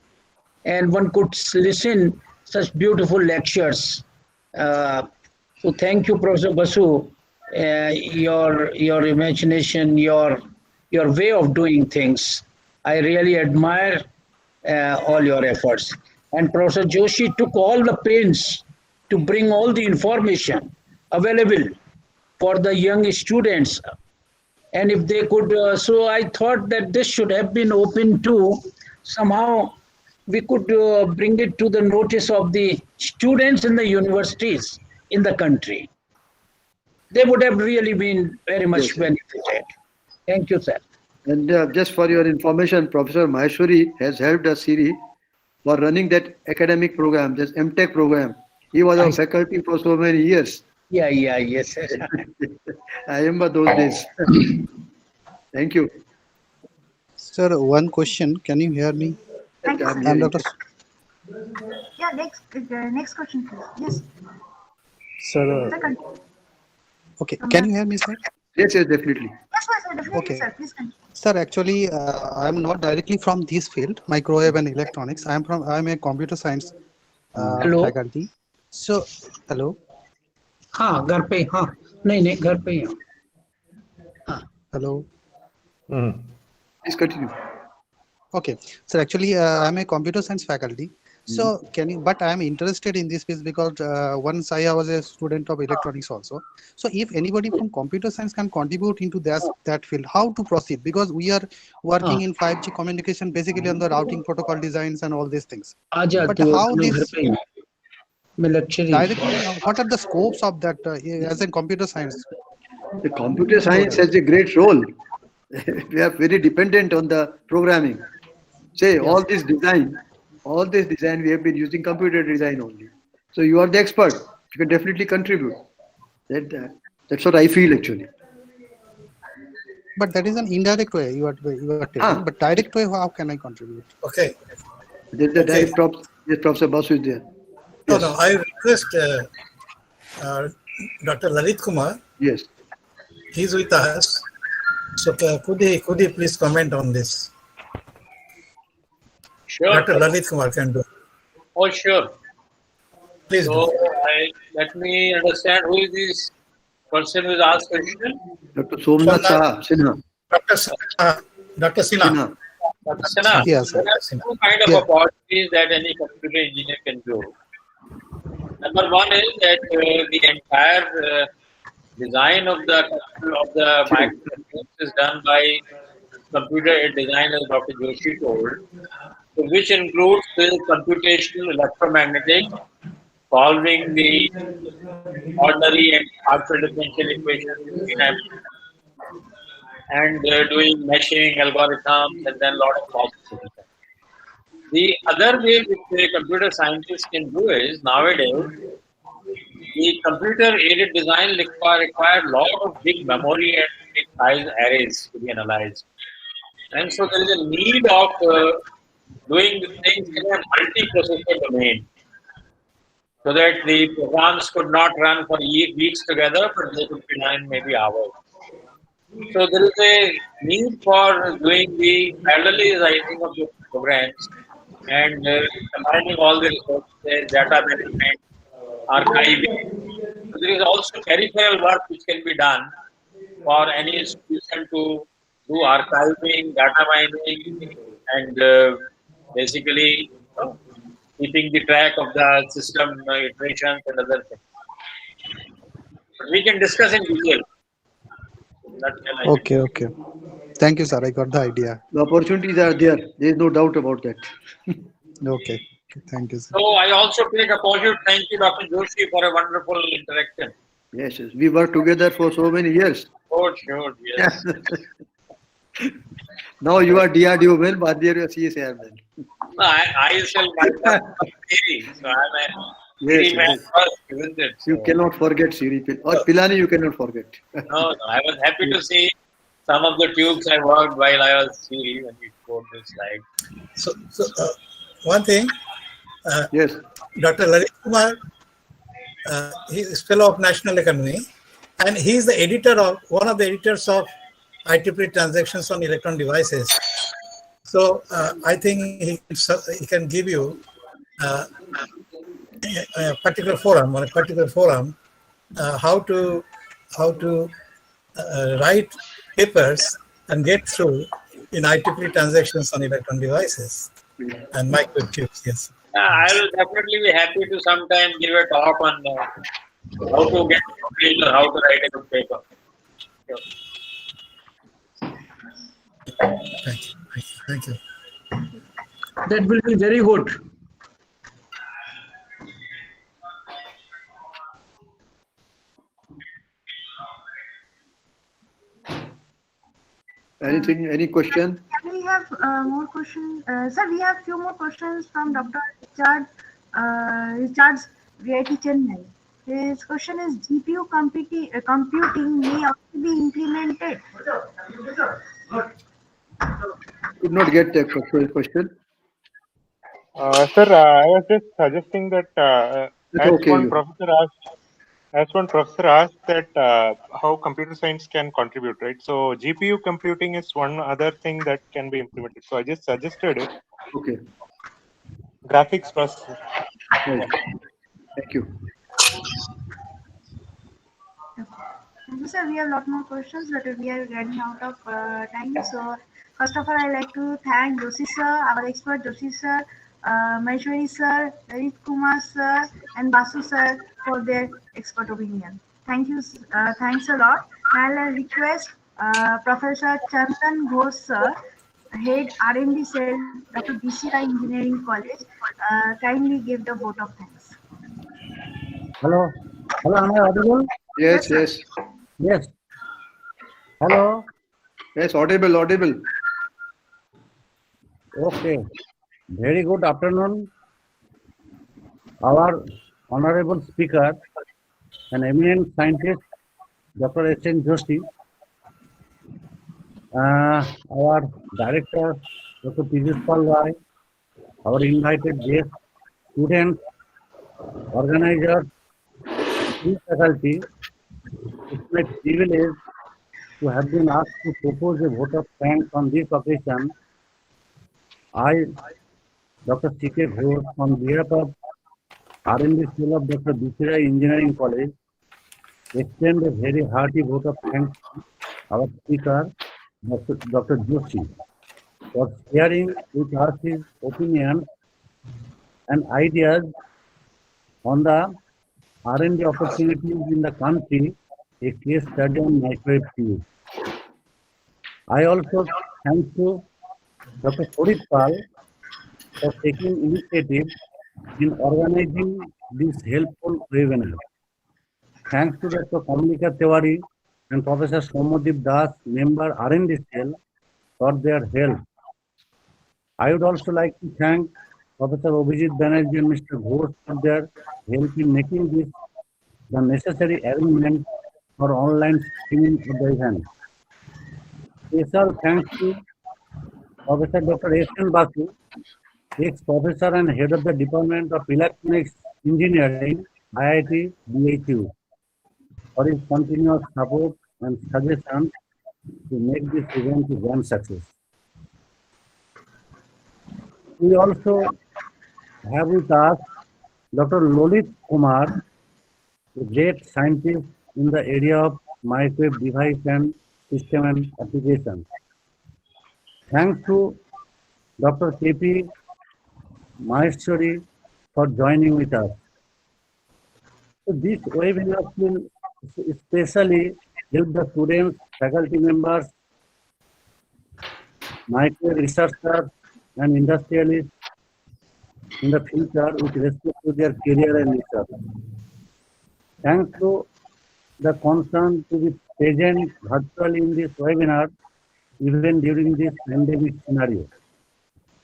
and one could listen such beautiful lectures. So thank you, Professor Basu. Your imagination, your way of doing things, I really admire all your efforts. And Professor Joshi took all the pains to bring all the information available for the young students. And if they could, so I thought that this should have been open to somehow we could bring it to the notice of the students in the universities in the country. They would have really been very much Yes. benefited. Thank you, sir. And just for your information, Professor Maheshwari has helped a series for running that academic program, this MTech program. He was our faculty for so many years. Yeah, yes. I remember those days. Thank you. Sir, one question. Can you hear me? Thank you, I'm sir. I'm hearing. Dr. Yeah, next question, please. Yes, Sir. sir, continue. Okay. Can you hear me, sir? Yes, definitely. Yes, sir, definitely, Okay. sir. Please continue. Sir, actually, I'm not directly from this field, microwave and electronics. I'm a computer science Hello. faculty. So, hello. हाँ घर पे हाँ नहीं घर पे ही हाँ Hello. Please continue. Okay. So actually, I'm a computer science faculty. So but I'm interested in this field because once I was a student of electronics also. So if anybody from computer science can contribute into that field, how to proceed? Because we are working in 5G communication, basically on the routing protocol designs and all these things. आजा But तो how मैं घर this पे ही मैं lecture he directly, what are the scopes of that as in computer science? The computer science has a great role. We are very dependent on the programming. Say all this design we have been using computer design only. So you are the expert. You can definitely contribute. That's what I feel actually. But that is an indirect way you are telling. But direct way, how can I contribute? Okay. There's the direct props. Yes, Professor Basu is there. No, I request Dr. Lalit Kumar. Yes. He's with us. So could he please comment on this? Sure. Dr. Lalit Kumar can do. Oh, sure. Please So do. let me understand who is this person who is asked question. Dr. Somnath Sinha. Dr. Sinha. Dr. Sinha, Yes, sir. there are two kind of opportunities that any computer engineer can do. Number one is that the entire design of the microchips is done by computer design, as Dr. Joshi told, so which includes the computational electromagnetic, solving the ordinary and partial differential equations, and doing meshing algorithms, and then a lot of processing. The other way which the computer scientists can do is, nowadays, the computer-aided design require a lot of big memory and big size arrays to be analyzed. And so there is a need of doing the things in a multi-processor domain, so that the programs could not run for weeks together, but they could be done in maybe hours. So there is a need for doing the parallelizing of the programs and combining all the resources, data management, archiving. So there is also peripheral work which can be done for any institution to do archiving, data mining, and basically keeping the track of the system iterations and other things. But we can discuss in detail. Okay. Thank you, sir. I got the idea. The opportunities are there. There is no doubt about that. Okay. Thank you, sir. So I also take a opportunity to thank you, Dr. Joshi, for a wonderful interaction. Yes. We worked together for so many years. Oh, sure, yes. Now you are DRDO man, but there you are CSIR man. No, I shall myself theory. So I'm a theory man first, isn't it? So, You cannot forget Siri. Or Pilani you cannot forget. no, I was happy to see some of the tubes I worked while I was Siri when you showed this slide. So one thing, Yes. Dr. Lalit Kumar, he is fellow of National Academy, and he is the one of the editors of IEEE transactions on electron devices. So I think he can give you a particular forum how to write papers and get through in IEEE transactions on electron devices and microchips. Yes. I will definitely be happy to sometime give a talk on how to get complete or how to write a good paper. Sure. Thank you. that will be very good. Anything? Any question? Can we have more questions. Sir, we have few more questions from Dr. Richard's VIT Chennai. His question is: GPU computing may also be implemented. Could not get the question. Sir, I was just suggesting that as Okay, one you. professor asked that how computer science can contribute, right? So GPU computing is one other thing that can be implemented. So I just suggested it. Okay. Graphics processor. Right. Thank you. Thank you, sir. We have a lot more questions, but we are running out of time. So, first of all, I'd like to thank Joshi sir, our expert Joshi sir, Maheshwari sir, Lalit Kumar sir, and Basu sir for their expert opinion. Thank you. Thanks a lot. I'll request Professor Chandan Ghosh sir, Head R&D Cell, Dr. DCI Engineering College, kindly give the vote of thanks. Hello. Hello, am I audible? Yes, Yes, yes. Yes. Hello. Yes, audible. Okay. Very good afternoon. Our honorable speaker, an eminent scientist, Dr. S N Joshi, our director, Dr. Piyush Rai, our invited guests, students, organizers, faculty. It's my privilege to have been asked to propose a vote of thanks on this occasion. I, Dr. C.K. Ghosh, on behalf of R&D School of Dr. DCI Engineering College, extend a very hearty vote of thanks to our speaker, Dr. Joshi, for sharing with us his opinions and ideas on the R&D opportunities in the country, a case study on microwave tube. I also thank to Dr. Sorit Pal for taking initiative in organizing this helpful webinar. Thanks to Dr. Kamlika Tewari and Professor Somadip Das, member R&D Cell, for their help. I would also like to thank Professor Abhijit Banerjee and Mr. Ghosh for their help in making this the necessary arrangement for online streaming of the event. Special thanks to Professor Dr. S N Basu, ex-professor and head of the Department of Electronics Engineering, IIT BHU, for his continuous support and suggestions to make this event a grand success. We also have with us Dr. Lalit Kumar, a great scientist in the area of microwave device and system and applications. Thanks to Dr. K.P. Maheshwari for joining with us. So this webinar will especially help the students, faculty members, microwave researchers, and industrialists in the future with respect to their career and research. Thanks to the concern to be present virtually in this webinar, even during this pandemic scenario.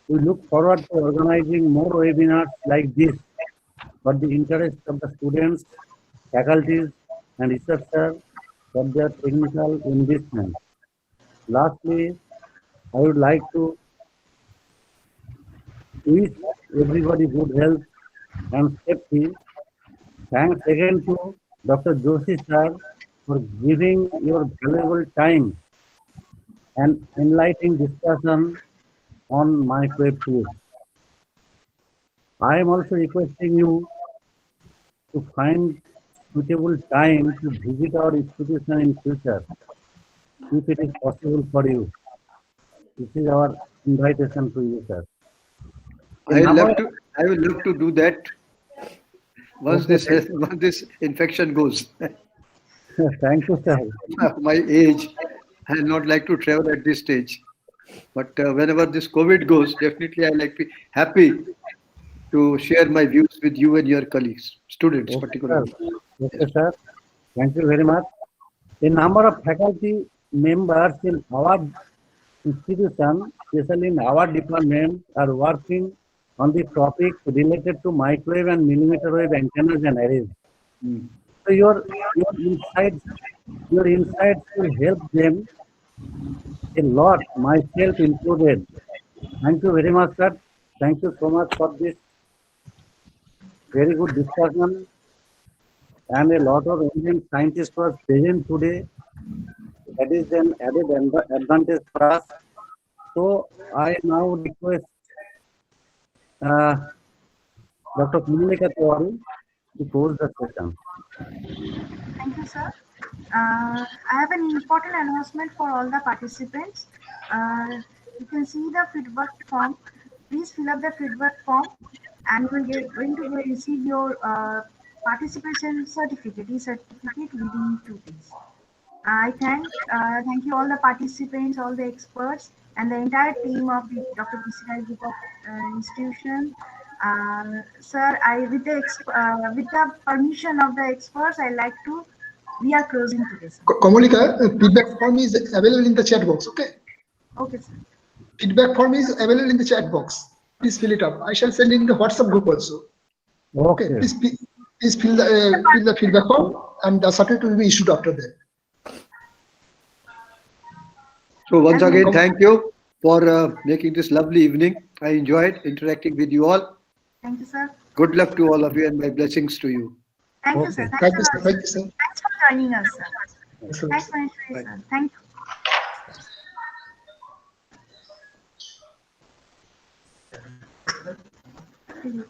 We look forward to organizing more webinars like this for the interest of the students, faculties, and researchers for their technical investment. Lastly, I would like to wish everybody good health and safety. Thanks again to Dr. Joshi sir for giving your valuable time and enlightening discussion on microwave tubes. I am also requesting you to find suitable time to visit our institution in future, if it is possible for you. This is our invitation to you, sir. I will love to do that once this infection goes. Thank you, sir. My age, I will not like to travel at this stage. But whenever this COVID goes, definitely I like to be happy to share my views with you and your colleagues, students particularly. Okay, sir. Thank you very much. A number of faculty members in our institutions, especially in our department, are working on the topic related to microwave and millimeter wave antennas and arrays. So your insights will help them a lot, myself included. Thank you very much, sir. Thank you so much for this very good discussion. And a lot of Indian scientists were present today. That is an added advantage for us. So I now request Dr. Kumulika Tiwari to close the session. Thank you, sir. I have an important announcement for all the participants. You can see the feedback form. Please fill up the feedback form, and you will going to receive your participation certificate, e-certificate within 2 days. I thank you all the participants, all the experts, and the entire team of the Dr. PCI Group of Institution. Sir, with the permission of the experts, we are closing today, sir. Kamolika, feedback form is available in the chat box. Okay. Okay, sir. Feedback form is available in the chat box. Please fill it up. I shall send it in the WhatsApp group also. Okay. Please fill the feedback form, and the certificate will be issued after that. So once again, thank you for making this lovely evening. I enjoyed interacting with you all. Thank you, sir. Good luck to all of you and my blessings to you. Thank you, sir. Thank you, sir. Thank you, sir. Thanks for joining us, sir. Thanks for entering, sir. Thank you.